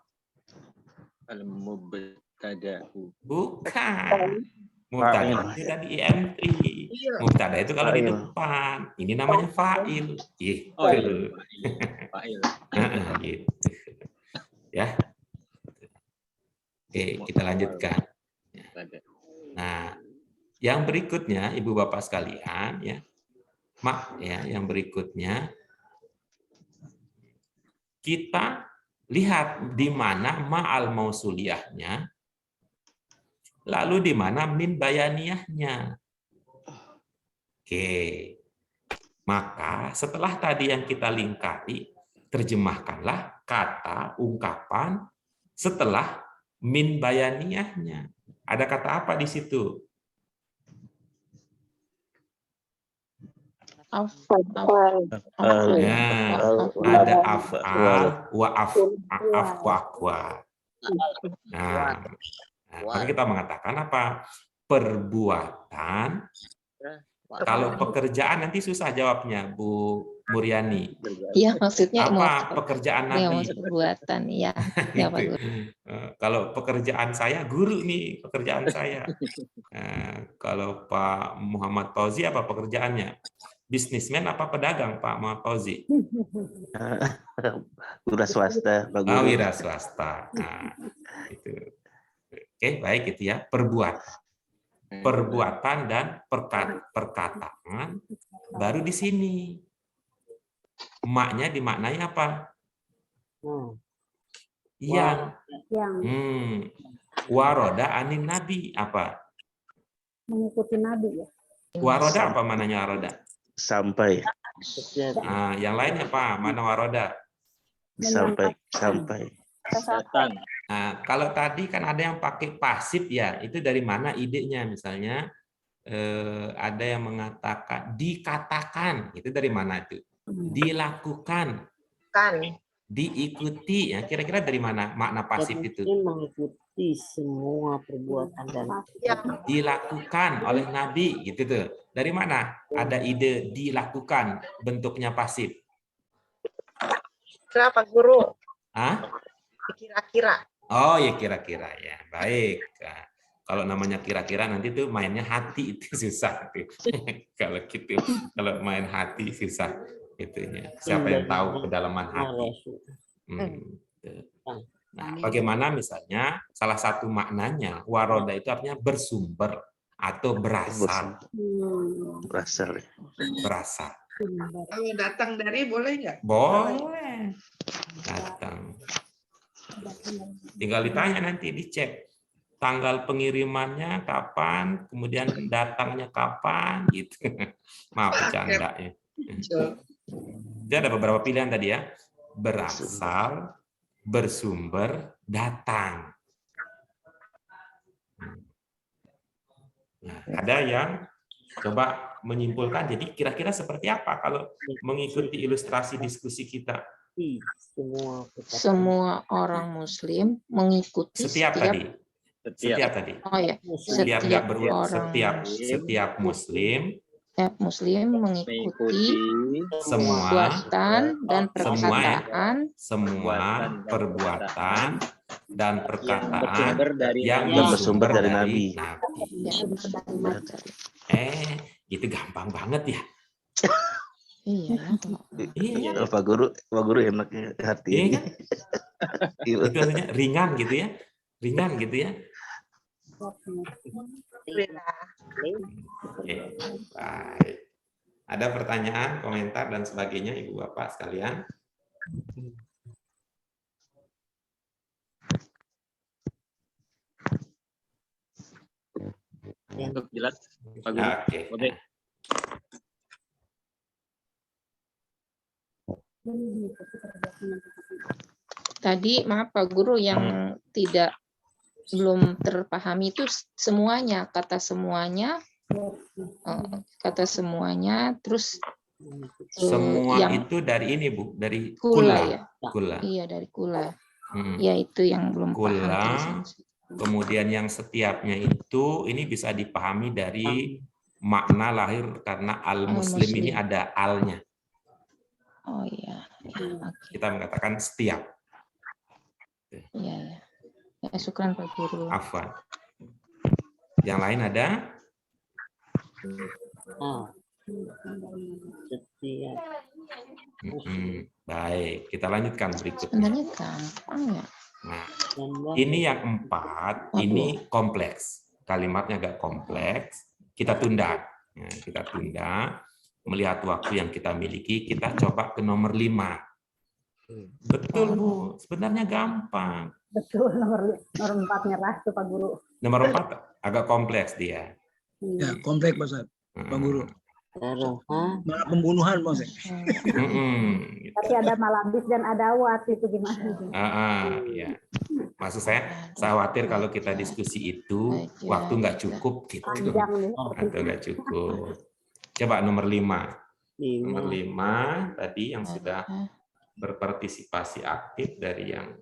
C: Al-mubtada'u.
A: Bukan. Mubtada itu tadi IM3. Mubtada itu kalau di
G: Fa'il.
A: depan. Ini namanya fa'il. Gitu.
C: Oh iya, fa'il.
A: Gitu. Ya. Oke, kita lanjutkan. Nah, yang berikutnya, Ibu Bapak sekalian, ya, yang berikutnya kita lihat di mana ma'al mausuliyahnya, lalu di mana min bayaniyahnya. Oke, maka setelah tadi yang kita lingkari, terjemahkanlah kata ungkapan setelah min bayaniyahnya. Ada kata apa di situ? Nah, ada af'al wa afwaqwa. Nah, maka kita mengatakan apa? Perbuatan. Kalau pekerjaan nanti susah jawabnya, Bu Muriani.
H: Iya, maksudnya
A: Apa pekerjaan Nabi?
H: perbuatan, ya. Ya, Pak
A: Gitu.
H: Guru.
A: Kalau pekerjaan saya guru nih, pekerjaan saya. Kalau Pak Muhammad Fauzi apa pekerjaannya? Bisnismen apa pedagang, Pak Muhammad Fauzi?
G: Wira swasta, Pak Guru.
A: Wira swasta. Nah, itu. Oke, baik itu ya. Perbuatan dan perkataan baru di sini. Maknya dimaknai apa? Yang. Waroda anin nabi apa?
D: Mengikuti Nabi ya.
A: Waroda apa mananya waroda?
G: Sampai.
A: Nah, yang lainnya apa? Mana waroda?
G: Sampai.
C: Datang.
A: Nah, kalau tadi kan ada yang pakai pasif ya, itu dari mana idenya? Misalnya ada yang mengatakan dikatakan, itu dari mana itu? Dilakukan, diikuti, ya kira-kira dari mana makna pasif itu?
I: Mengikuti semua perbuatan dan
A: Dilakukan oleh Nabi, gitu tuh. Dari mana ada ide dilakukan bentuknya pasif?
M: Kenapa Guru?
A: Hah?
M: Kira-kira.
A: Oh ya kira-kira ya, baik. Nah, kalau namanya kira-kira nanti tuh mainnya hati itu susah tuh. Kalau gitu, kalau main hati susah itunya. Siapa yang tahu kedalaman hati? Nah, bagaimana misalnya salah satu maknanya waroda itu artinya bersumber atau berasal. Berasal.
K: Kalau datang dari boleh nggak?
A: Boleh. Datang. Tinggal ditanya nanti, dicek tanggal pengirimannya kapan, kemudian datangnya kapan, gitu. Maaf bercanda ya. Jadi ada beberapa pilihan tadi ya. Berasal, bersumber, datang. Nah, ada yang coba menyimpulkan, jadi kira-kira seperti apa kalau mengikuti ilustrasi diskusi kita?
H: Semua orang Muslim mengikuti
A: setiap tadi.
H: Oh ya,
A: setiap Muslim
H: mengikuti
A: semua
H: perbuatan dan perkataan
A: dan perkataan yang
G: bersumber dari Nabi.
A: Itu gampang banget ya.
H: Iya.
G: Pak Guru enaknya hati.
A: Itu artinya ringan gitu ya. Ringan gitu ya. Oke, baik. Ada pertanyaan, komentar dan sebagainya Ibu Bapak sekalian?
C: Untuk jelas, Pak Guru.
A: Oke.
H: Tadi maaf Pak Guru yang belum terpahami itu semuanya, kata semuanya, terus
A: semua
H: yang
A: itu dari ini Bu, dari
H: kula ya.
A: Kula.
H: Iya, dari kula. Ya itu yang belum
A: kula,
H: paham.
A: Kemudian yang setiapnya itu ini bisa dipahami dari makna lahir karena al-muslim ini ada alnya.
H: Oh iya.
A: Kita mengatakan setiap.
H: Iya. Ya, syukran Pak Guru.
A: Afwan. Yang lain ada?
I: Setiap.
A: Baik, kita lanjutkan berikutnya.
H: Sebenarnya gampang ya.
A: Nah, ini yang 4, ini kompleks. Kalimatnya agak kompleks. Kita tunda. Nah, kita tunda. Melihat waktu yang kita miliki, kita coba ke nomor 5. Betul, Bu. Sebenarnya gampang.
D: Betul, nomor 4 nyerah tuh Pak Guru.
A: Nomor 4 agak kompleks dia.
L: Ya, kompleks Pak Ustaz. Pak Guru. Malah pembunuhan Pak Ustaz.
D: Tapi ada malabis dan ada awat, itu gimana?
A: Ya. Maksud saya khawatir kalau kita diskusi itu waktu nggak cukup gitu. Atau nggak cukup. Coba nomor 5. Nomor 5 tadi yang sudah berpartisipasi aktif dari yang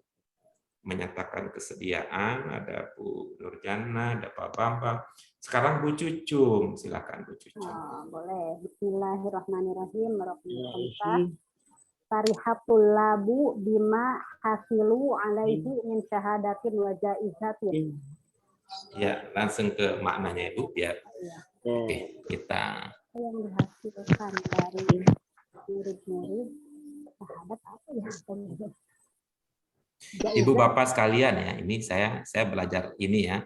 A: menyatakan kesediaan, ada Bu Nurjana, ada Pak Bambang. Sekarang Bu Cucung, silakan Bu Cucung.
D: Boleh. Bismillahirrahmanirrahim. Tarihatul labu bima hasilu alaihi min syahadatin wa jaizatin.
A: Ya, langsung ke maknanya Ibu biar kita
D: yang dihasilkan dari murid-murid syahadat apa ya?
A: Ibu Bapak sekalian ya, ini saya belajar ini ya.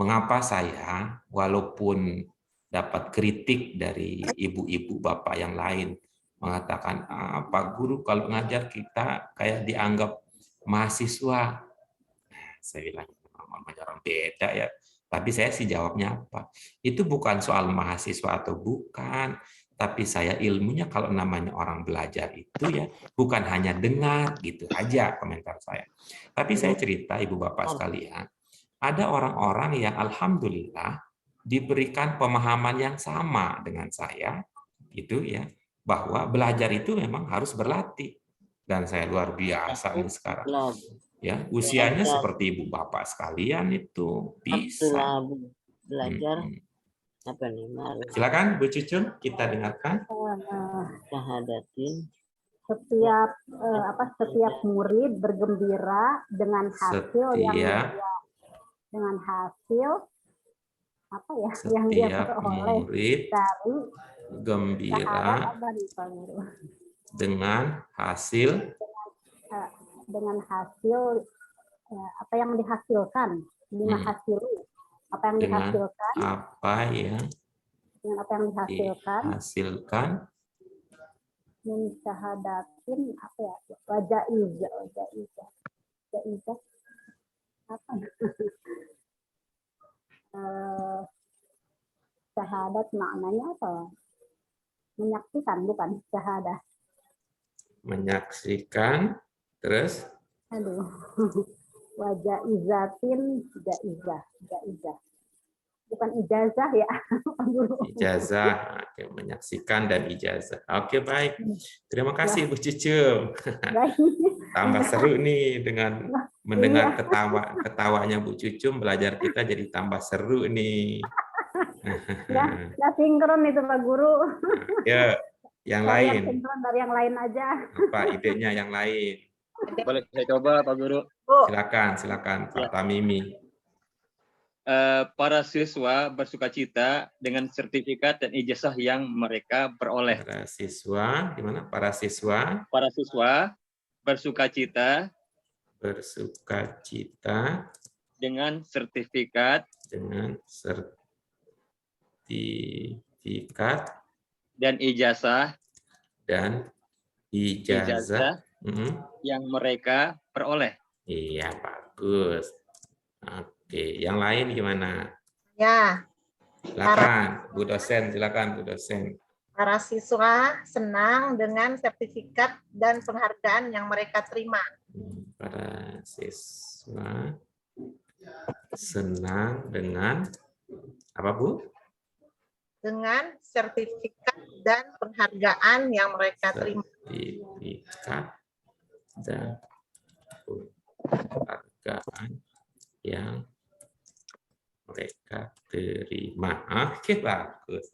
A: Mengapa saya walaupun dapat kritik dari ibu-ibu bapak yang lain mengatakan Pak Guru kalau ngajar kita kayak dianggap mahasiswa. Saya bilang orang beda ya. Tapi saya sih jawabnya apa? Itu bukan soal mahasiswa atau bukan, tapi saya ilmunya kalau namanya orang belajar itu ya bukan hanya dengar gitu aja komentar saya. Tapi saya cerita Ibu Bapak sekalian, ada orang-orang yang alhamdulillah diberikan pemahaman yang sama dengan saya gitu ya, bahwa belajar itu memang harus berlatih. Dan saya luar biasa nih sekarang. Ya, usianya seperti Ibu Bapak sekalian itu bisa
I: belajar apa nih?
A: Silakan Bu Cucun, kita dengarkan.
I: Syahadatin.
D: Setiap murid bergembira dengan hasil yang dia peroleh dari
A: gembira dengan hasil apa yang dihasilkan, dengan apa yang dihasilkan
D: min syahadatin apa ya, wajaizah apa syahadat maknanya apa? Menyaksikan, bukan syahadah.
A: Menyaksikan, terus?
D: Wajaizatin, jaizah. Bukan ijazah ya, Pak Guru.
A: Ijazah, oke, menyaksikan dan ijazah. Oke, baik. Terima kasih Bu Cucung. Tambah seru nih dengan mendengar ketawanya Bu Cucung, belajar kita jadi tambah seru nih.
D: Nggak sinkron itu Pak Guru.
A: Ya, yang lain.
D: Sinkron dari yang lain aja.
A: Apa idenya yang lain?
C: Boleh saya coba Pak Guru?
A: Silakan Pak Tamimi.
C: Para siswa bersukacita dengan sertifikat dan ijazah yang mereka peroleh.
A: Para siswa, gimana? Para siswa
C: bersukacita dengan sertifikat dan ijazah yang mereka peroleh.
A: Iya, bagus. Oke, yang lain gimana?
M: Ya.
A: Silakan, Bu dosen,
M: Para siswa senang dengan sertifikat dan penghargaan yang mereka terima.
A: Para siswa senang dengan apa, Bu?
M: Dengan sertifikat dan penghargaan yang mereka terima.
A: Sertifikat dan penghargaan yang mereka terima. Oke, bagus.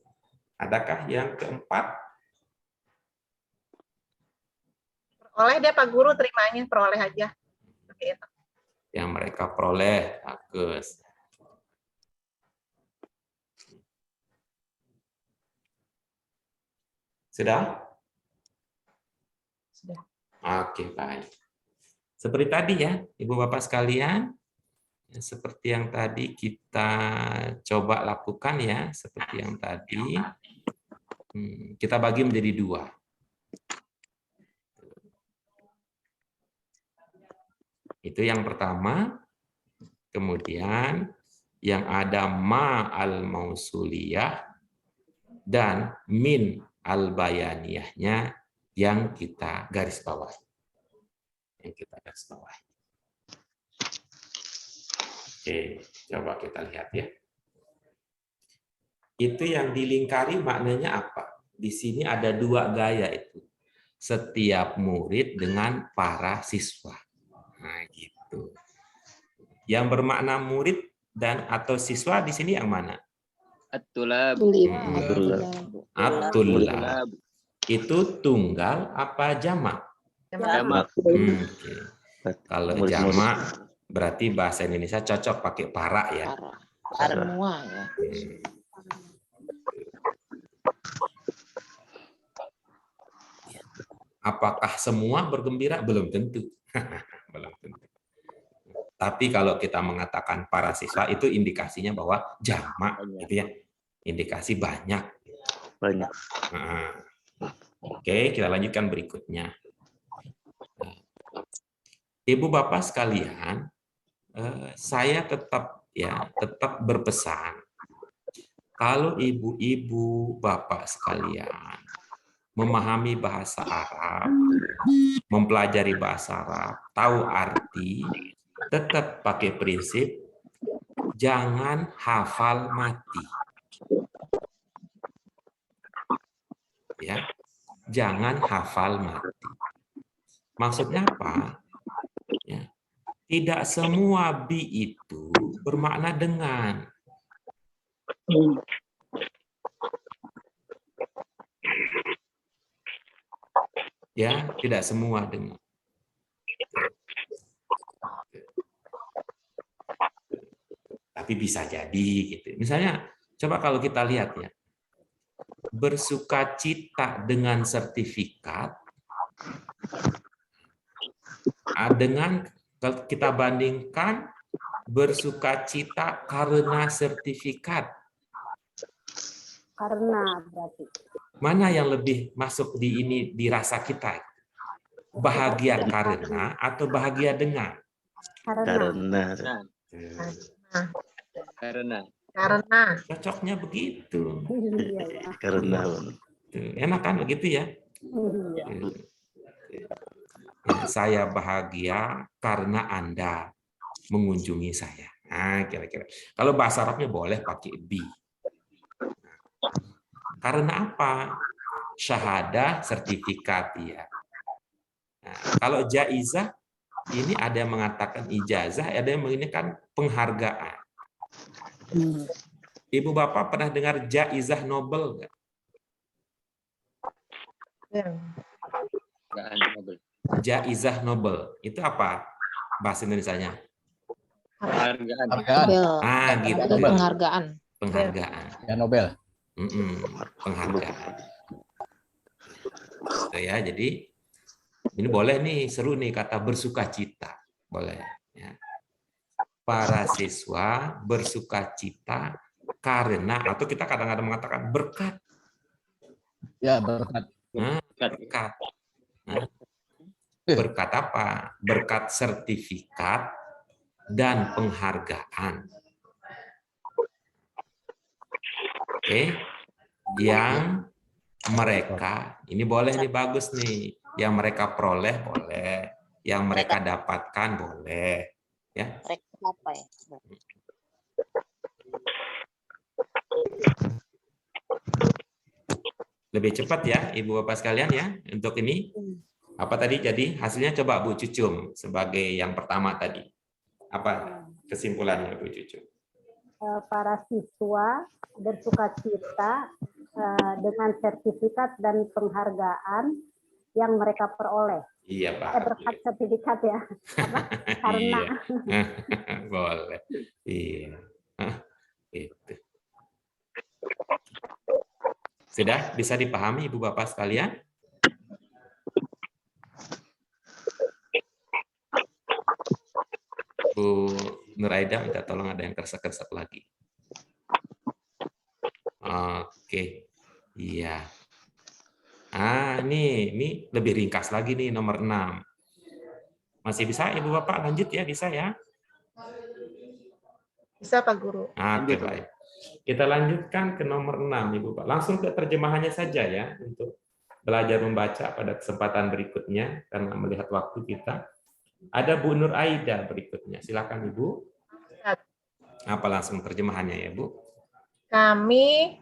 A: Adakah yang keempat?
M: Peroleh deh Pak Guru, terimanya peroleh aja.
A: Yang mereka peroleh, bagus. Sudah?
H: Sudah.
A: Oke, baik. Seperti tadi ya, Ibu Bapak sekalian, seperti yang tadi kita coba lakukan ya, seperti yang tadi, kita bagi menjadi 2. Itu yang pertama. Kemudian yang ada ma al-mausuliyah dan min al-bayaniyahnya yang kita garis bawahi. Oke, coba kita lihat ya. Itu yang dilingkari maknanya apa? Di sini ada 2 gaya itu. Setiap murid dengan para siswa. Nah, gitu. Yang bermakna murid dan atau siswa di sini yang mana?
C: At-tulab.
A: At-tulab. Itu tunggal apa jamak?
C: Jamak.
A: Oke. Kalau jamak berarti bahasa Indonesia cocok pakai para ya.
H: Semua ya.
A: Apakah semua bergembira? Belum tentu. Belum tentu. Tapi kalau kita mengatakan para siswa itu indikasinya bahwa jamak, gitu ya. Indikasi banyak.
G: Banyak.
A: Nah, oke, kita lanjutkan berikutnya. Ibu Bapak sekalian, saya tetap berpesan kalau ibu-ibu Bapak sekalian memahami bahasa Arab, mempelajari bahasa Arab, tahu arti, tetap pakai prinsip jangan hafal mati. Ya, jangan hafal mati. Maksudnya apa? Ya, tidak semua bi itu bermakna dengan. Ya, tidak semua dengan. Tapi bisa jadi gitu. Misalnya, coba kalau kita lihat ya, bersukacita dengan sertifikat dengan kalau kita bandingkan bersukacita karena sertifikat.
D: Karena berarti.
A: Mana yang lebih masuk di ini di rasa kita? Bahagia karena atau bahagia dengan?
M: Karena.
A: Cocoknya begitu.
G: Karena.
A: Enak kan begitu ya? Saya bahagia karena Anda mengunjungi saya. Nah, kira-kira. Kalau bahasa Arabnya boleh pakai bi. Karena apa? Syahadah, sertifikat ya. Nah, kalau jaizah, ini ada yang mengatakan ijazah, ada yang mengatakan penghargaan. Ibu Bapak pernah dengar jaizah Nobel nggak? Jaizah Nobel itu apa bahasa Indonesianya?
C: Penghargaan.
A: Ah, gitu.
H: Penghargaan.
A: Penghargaan.
N: Ya Nobel.
A: Penghargaan. Gitu ya. Jadi ini boleh nih, seru nih kata bersukacita, boleh. Ya. Para siswa bersukacita karena atau kita kadang-kadang mengatakan berkat.
N: Ya berkat.
A: Berkat. Berkat apa? Berkat sertifikat dan penghargaan. Oke, yang mereka ini boleh nih, bagus nih, yang mereka peroleh boleh, yang mereka dapatkan boleh, ya.
B: Mereka apa ya?
A: Lebih cepat ya, Ibu Bapak sekalian ya, untuk ini. Apa tadi jadi hasilnya? Coba Bu Cucum sebagai yang pertama tadi. Apa kesimpulannya Bu Cucum?
D: Para siswa bersukacita dengan sertifikat dan penghargaan yang mereka peroleh.
A: Iya, Pak.
D: Berkat sertifikat ya. Karena.
A: Iya. Boleh. Iya. Itu. Sudah bisa dipahami Ibu Bapak sekalian? Bu Nur Aida minta tolong ada yang kersek-kersek lagi. Oke. Iya. Ini lebih ringkas lagi nih nomor 6. Masih bisa Ibu Bapak lanjut ya, bisa ya?
M: Bisa Pak Guru.
A: Oke, baik. Kita lanjutkan ke nomor 6 Ibu Bapak. Langsung ke terjemahannya saja ya untuk belajar membaca pada kesempatan berikutnya karena melihat waktu kita. Ada Bu Nur Aida berikutnya. Silakan Ibu. Apa langsung terjemahannya ya, Bu?
M: Kami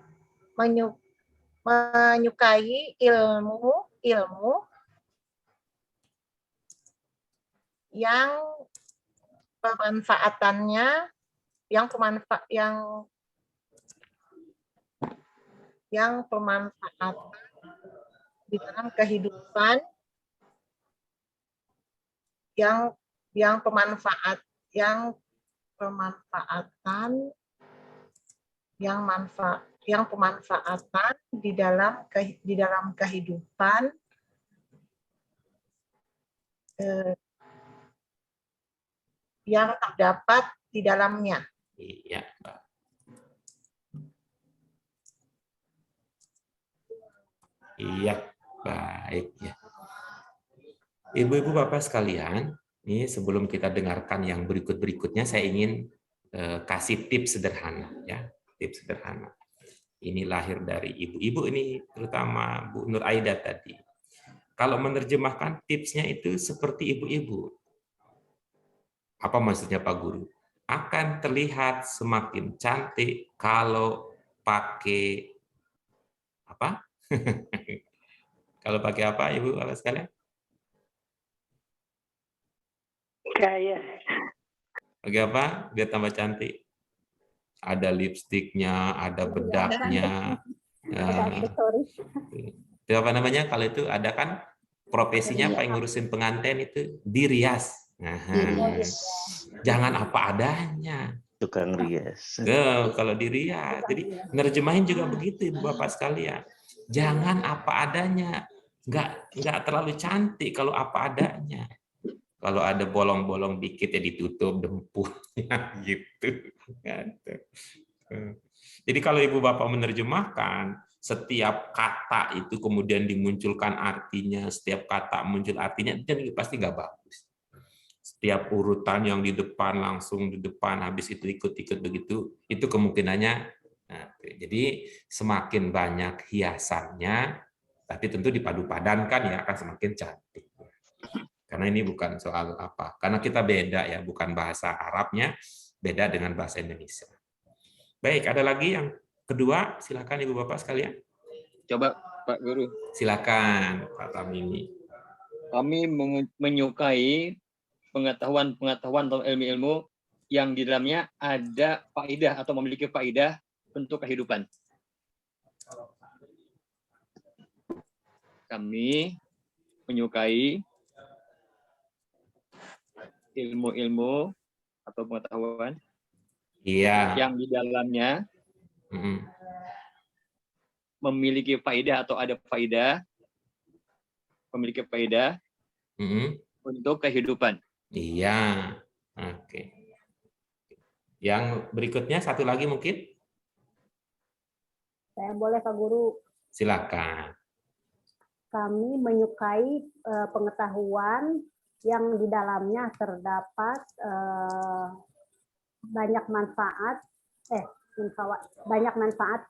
M: menyukai ilmu yang pemanfaatannya yang pemanfaatan di dalam kehidupan yang pemanfaatan di dalam kehidupan yang terdapat di dalamnya.
A: Iya, Mbak. Iya, baik ya. Ibu-ibu Bapak sekalian, ini sebelum kita dengarkan yang berikut-berikutnya, saya ingin kasih tips sederhana ya, tips sederhana. Ini lahir dari ibu-ibu ini, terutama Bu Nur Aida tadi. Kalau menerjemahkan tipsnya itu seperti ibu-ibu. Apa maksudnya Pak Guru? Akan terlihat semakin cantik kalau pakai apa? Kalau pakai apa, Ibu Bapak sekalian?
I: Gaya.
A: Pakai apa? Biar tambah cantik. Ada lipstiknya, ada bedaknya. Itu apa namanya? Kalau itu ada kan profesinya apa yang ngurusin pengantin itu dirias. Nah, jangan apa adanya.
G: Tukang rias.
A: Kalau dirias. Jadi nerjemahin juga begitu, Ibu Bapak sekalian. Jangan apa adanya. Nggak terlalu cantik kalau apa adanya. Kalau ada bolong-bolong dikit ya ditutup dempulnya gitu. Jadi kalau Ibu Bapak menerjemahkan, setiap kata itu kemudian dimunculkan artinya, setiap kata muncul artinya, itu pasti nggak bagus. Setiap urutan yang di depan langsung di depan, habis itu ikut-ikut begitu, itu kemungkinannya. Nah, jadi semakin banyak hiasannya, tapi tentu dipadu-padankan ya akan semakin cantik. Karena ini bukan soal apa, karena kita beda ya, bukan bahasa Arabnya, beda dengan bahasa Indonesia. Baik, ada lagi yang kedua, silakan Ibu Bapak sekalian.
C: Coba Pak Guru.
A: Silakan Pak Tamimi.
C: Kami menyukai pengetahuan atau ilmu-ilmu yang di dalamnya ada faedah atau memiliki faedah untuk kehidupan. Kami menyukai ilmu-ilmu atau pengetahuan yang di dalamnya memiliki faedah atau ada faedah, memiliki faedah untuk kehidupan.
A: Iya, oke. Yang berikutnya satu lagi mungkin?
D: Saya boleh Pak Guru?
A: Silakan.
D: Kami menyukai pengetahuan yang di dalamnya terdapat banyak manfaat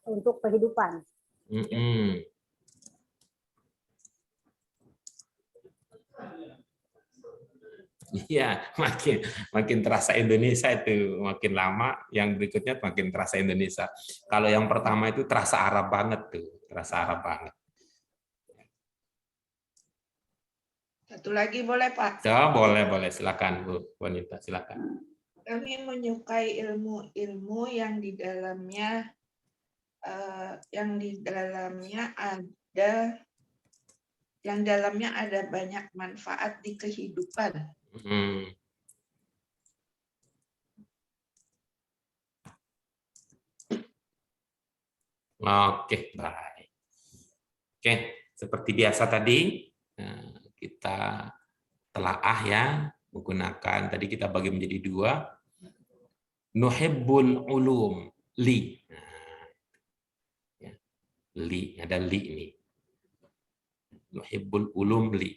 D: untuk kehidupan.
A: Iya, makin terasa Indonesia itu, makin lama yang berikutnya makin terasa Indonesia. Kalau yang pertama itu terasa Arab banget tuh, terasa Arab banget.
K: Satu lagi boleh Pak?
A: Ya, boleh, silakan Bu Wanita, silakan.
K: Kami menyukai ilmu-ilmu yang di dalamnya ada banyak manfaat di kehidupan.
A: Oke, baik. Oke, seperti biasa tadi kita telaah ya, menggunakan tadi kita bagi menjadi 2. Nuhibbul ulum, li. Li, ada li ini. Nuhibbul ulum li.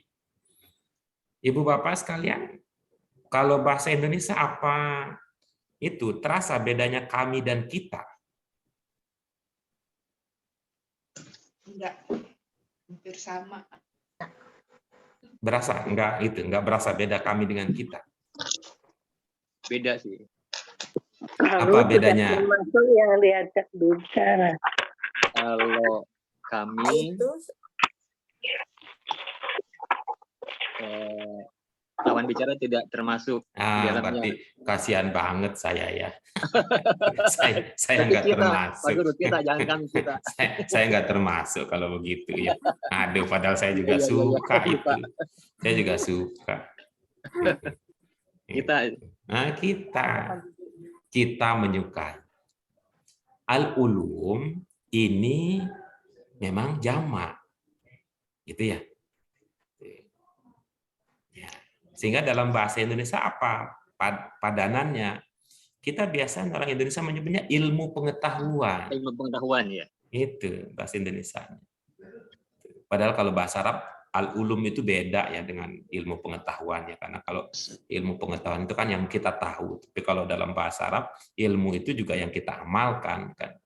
A: Ibu Bapak sekalian, kalau bahasa Indonesia apa itu terasa bedanya kami dan kita?
K: Enggak, hampir sama.
A: Berasa? Enggak berasa beda kami dengan kita.
C: Beda sih.
A: Apa bedanya?
I: Termasuk yang diajak bicara.
C: Kalau kami lawan bicara tidak termasuk di dalamnya.
A: Berarti kasihan banget saya ya. saya nggak termasuk.
C: Pak Guru, kita jangan kami kita.
A: Saya nggak termasuk kalau begitu ya. Aduh, padahal saya juga suka itu. Saya juga suka. Kita menyukai. Al-ulum ini memang jamak, gitu ya. Sehingga dalam bahasa Indonesia apa padanannya? Kita biasa orang Indonesia menyebutnya ilmu pengetahuan.
C: Ilmu pengetahuan ya.
A: Itu bahasa Indonesia. Padahal kalau bahasa Arab al-ulum itu beda ya dengan ilmu pengetahuan ya, karena kalau ilmu pengetahuan itu kan yang kita tahu, tapi kalau dalam bahasa Arab ilmu itu juga yang kita amalkan kan.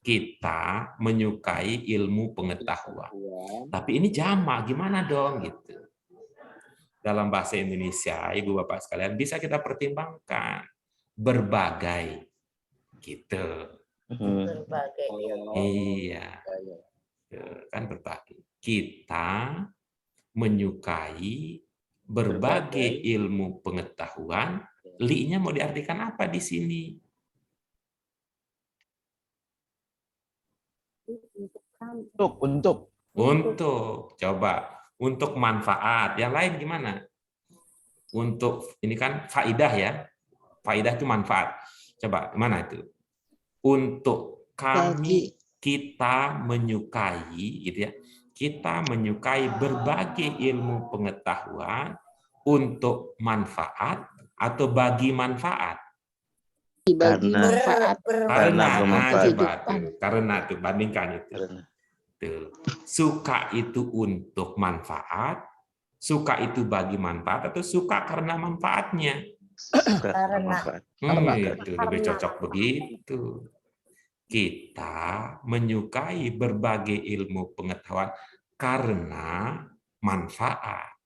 A: Kita menyukai ilmu pengetahuan. Tapi ini jamak, gimana dong gitu. Dalam bahasa Indonesia, Ibu Bapak sekalian, bisa kita pertimbangkan berbagai gitu.
E: Berbagai.
A: Iya. Kan berbagai. Kita menyukai berbagai ilmu pengetahuan. Li-nya mau diartikan apa di sini?
N: Untuk.
A: Coba. Untuk manfaat. Yang lain gimana? Untuk, ini kan faidah ya. Faidah itu manfaat. Coba, mana itu? Untuk kami, kita menyukai, gitu ya. Kita menyukai berbagai ilmu pengetahuan untuk manfaat atau bagi manfaat. Karena itu bandingkan itu. Tuh. Suka itu untuk manfaat, suka itu bagi manfaat, atau suka karena manfaatnya? Itu lebih cocok begitu. Kita menyukai berbagai ilmu pengetahuan karena manfaat.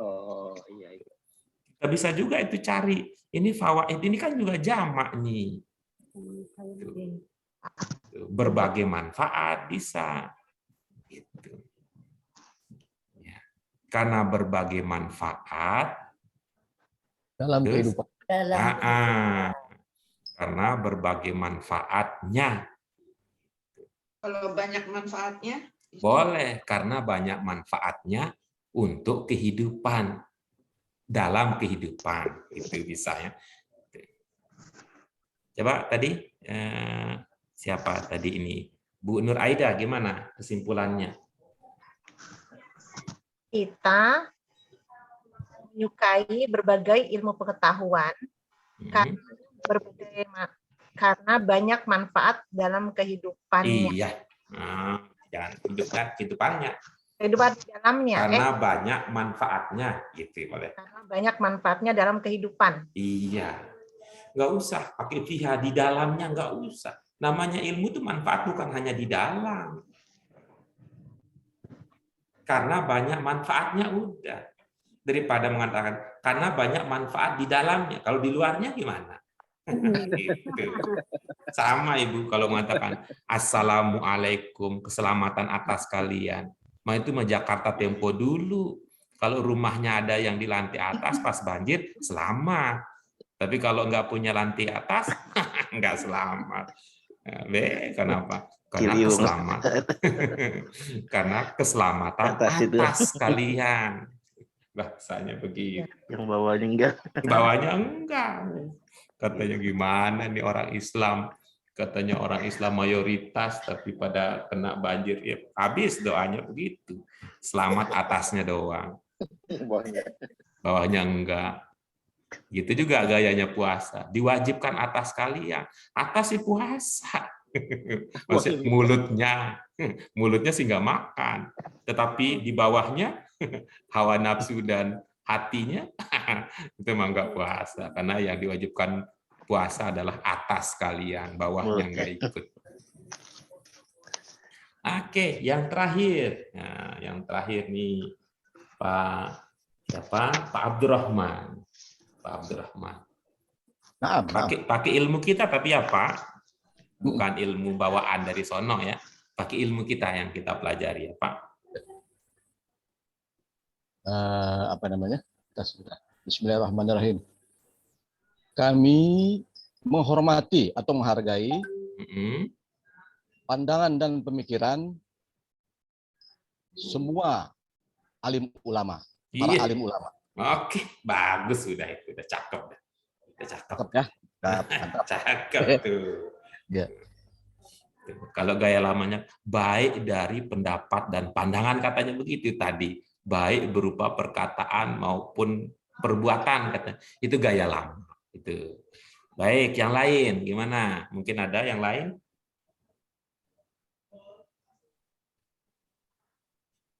C: Oh iya.
A: Kita bisa juga itu cari. Ini fawaid ini kan juga jamak nih. Berbagai manfaat bisa. Gitu. Ya. Karena berbagai manfaat
N: dalam kehidupan.
A: Karena berbagai manfaatnya.
K: Kalau banyak manfaatnya?
A: Boleh, karena banyak manfaatnya untuk kehidupan. Dalam kehidupan. Itu bisa ya. Coba tadi, siapa tadi ini? Bu Nur Aida, gimana kesimpulannya?
M: Kita menyukai berbagai ilmu pengetahuan karena banyak manfaat dalam kehidupannya.
A: Iya, jangan kehidupannya.
M: Kehidupan di dalamnya.
A: Karena banyak manfaatnya, gitu boleh.
M: Karena banyak manfaatnya dalam kehidupan.
A: Iya, nggak usah pakai fiha di dalamnya, nggak usah. Namanya ilmu itu manfaat bukan hanya di dalam. Karena banyak manfaatnya udah. Daripada mengatakan karena banyak manfaat di dalamnya. Kalau di luarnya gimana? Gitu. Sama Ibu kalau mengatakan Assalamualaikum, keselamatan atas kalian. Itu mah Jakarta Tempo dulu. Kalau rumahnya ada yang di lantai atas pas banjir, selamat. Tapi kalau nggak punya lantai atas, nggak selamat. Kenapa? Karena keselamatan. Karena keselamatan atas kalian. Bahasanya begitu.
G: Yang bawahnya enggak.
A: Bawahnya enggak. Katanya gimana nih orang Islam katanya orang Islam mayoritas tapi pada kena banjir, ya habis doanya begitu. Selamat atasnya doang, bawahnya enggak. Gitu juga gayanya puasa, diwajibkan atas kalian, atas sih puasa. Maksudnya mulutnya sih nggak makan, tetapi di bawahnya hawa nafsu dan hatinya itu emang nggak puasa, karena yang diwajibkan puasa adalah atas kalian, bawahnya nggak ikut. Oke, yang terakhir. Nah, yang terakhir nih Pak Abdurrahman. Pak Abdurrahman. Pakai ilmu kita tapi ya Pak, bukan ilmu bawaan dari sono ya. Pakai ilmu kita yang kita pelajari ya Pak.
O: Apa namanya? Bismillahirrahmanirrahim. Kami menghormati atau menghargai pandangan dan pemikiran semua alim ulama, para alim ulama.
A: Oke, bagus sudah itu, udah cakep, udah cakep
O: ya.
A: Cakep tuh.
O: Ya.
A: Kalau gaya lamanya baik dari pendapat dan pandangan katanya begitu tadi, baik berupa perkataan maupun perbuatan katanya. Itu gaya lama. Itu. Baik, yang lain gimana? Mungkin ada yang lain?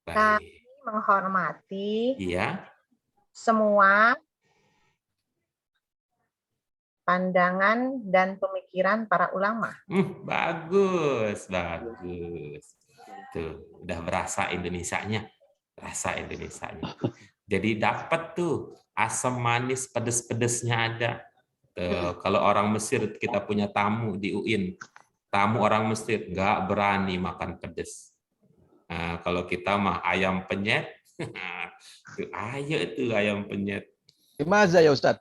M: Kami menghormati
A: semua
M: pandangan dan pemikiran para ulama.
A: Bagus, bagus. Tuh, udah berasa Indonesianya. Rasa Indonesianya. Jadi dapat tuh asam manis pedes-pedesnya ada. Kalau orang Mesir kita punya tamu di UIN, tamu orang Mesir nggak berani makan pedes. Nah, kalau kita mah ayam penyet, tuh, ayo itu ayam penyet.
O: Gimana ya Ustaz?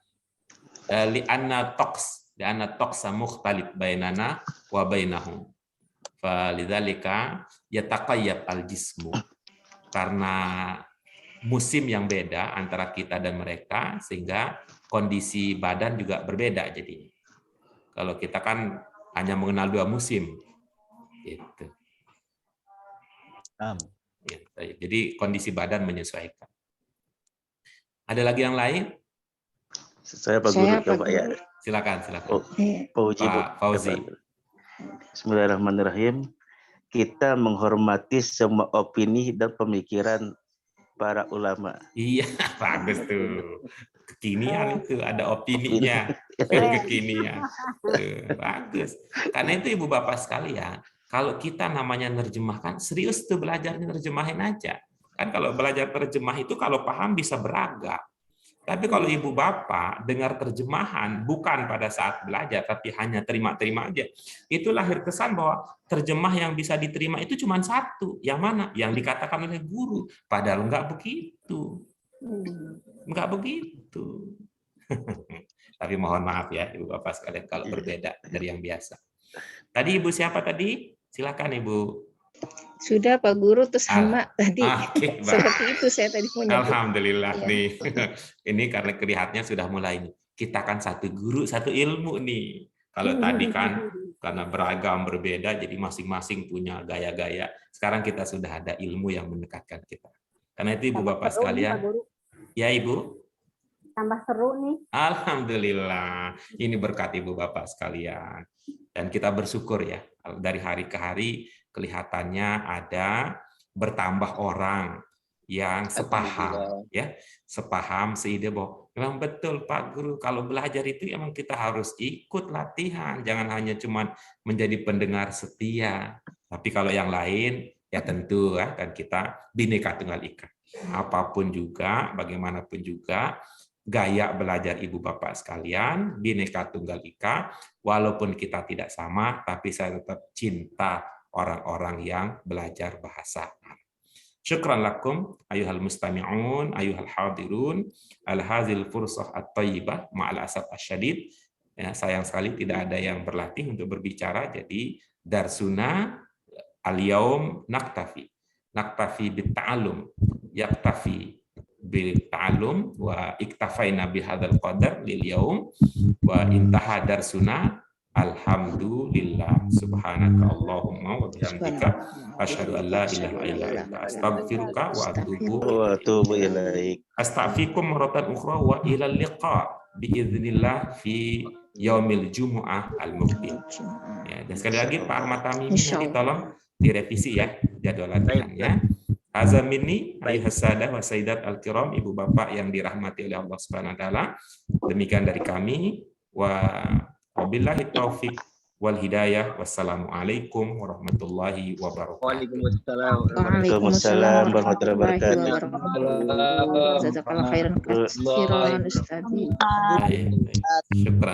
A: Li'anna toks mukhtalif bainana wa bainahum. Falidzalika yataqayyab al-jismu. Karena musim yang beda antara kita dan mereka, sehingga kondisi badan juga berbeda jadinya. Kalau kita kan hanya mengenal 2 musim. Gitu. Jadi kondisi badan menyesuaikan. Ada lagi yang lain?
G: Saya Pak Guru coba ya.
A: Silakan.
G: Pak Fauzi. Bismillahirrahmanirrahim. Kita menghormati semua opini dan pemikiran para ulama.
A: Iya, bagus tuh. Kekinian itu ada opininya. Kekinian. Tuh, bagus. Karena itu Ibu Bapak sekalian, kalau kita namanya nerjemahkan, serius tuh belajar nerjemahin aja. Kan kalau belajar terjemah itu kalau paham bisa beragam. Tapi kalau Ibu Bapak dengar terjemahan bukan pada saat belajar, tapi hanya terima-terima aja, itu lahir kesan bahwa terjemah yang bisa diterima itu cuma satu. Yang mana? Yang dikatakan oleh guru. Padahal enggak begitu. Enggak begitu. Tapi mohon maaf ya Ibu Bapak sekalian kalau berbeda dari yang biasa. Tadi Ibu siapa tadi? Silakan Ibu.
H: Sudah Pak Guru, terus sama tadi.
A: Okay,
H: seperti itu saya tadi mau nyebut.
A: Alhamdulillah nih. Ini karena kelihatannya sudah mulai nih. Kita kan satu guru, satu ilmu nih. Kalau tadi kan karena beragam berbeda, jadi masing-masing punya gaya-gaya. Sekarang kita sudah ada ilmu yang mendekatkan kita. Karena itu Ibu Bapak sekalian. Ya Ibu.
D: Tambah seru nih.
A: Alhamdulillah. Ini berkat Ibu Bapak sekalian. Dan kita bersyukur ya. Dari hari ke hari kelihatannya ada bertambah orang yang sepaham, ya, sepaham seide bahwa memang betul Pak Guru, kalau belajar itu emang kita harus ikut latihan, jangan hanya cuma menjadi pendengar setia. Tapi kalau yang lain ya tentu kan kita Bhinneka Tunggal Ika. Apapun juga, bagaimanapun juga gaya belajar Ibu Bapak sekalian, Bhinneka Tunggal Ika, walaupun kita tidak sama, tapi saya tetap cinta orang-orang yang belajar bahasa Arab. Syukran lakum ayuhal mustami'un, ayuhal hadirun, al-hazil fursah at-tayyibah ma'al asaf asyadid. Ya, sayang sekali tidak ada yang berlatih untuk berbicara, jadi darsuna al-yaum naktafi. Naktafi bit-ta'alum, yaktafi bil-ta'alum, wa iktafaina bihadzal qadar lil yaum, wa intaha darsuna Alhamdulillah. Subhanaka Allahumma wa bihamdika asyhadu an la ilaha illa anta astaghfiruka wa atubu
G: ilaik.
A: Astaghfirukum maratan ukhra wa ila liqa biiznillah fi yaumil jumu'ah al-muqbil. Ya, dan sekali lagi Pak Ahmad Tamimi nanti tolong direvisi ya jadwal latihannya. Azza minni ayuhas sadah wa sayyidat al-kiram, ibu bapak yang dirahmati oleh Allah Subhanahu wa taala. Demikian dari kami, wa wabillahi taufik wal hidayah. Wassalamualaikum warahmatullahi wabarakatuh.
G: Waalaikumsalam warahmatullahi wabarakatuh.
H: Jazakallah khairan katsiran Ustaz.
A: Syukran.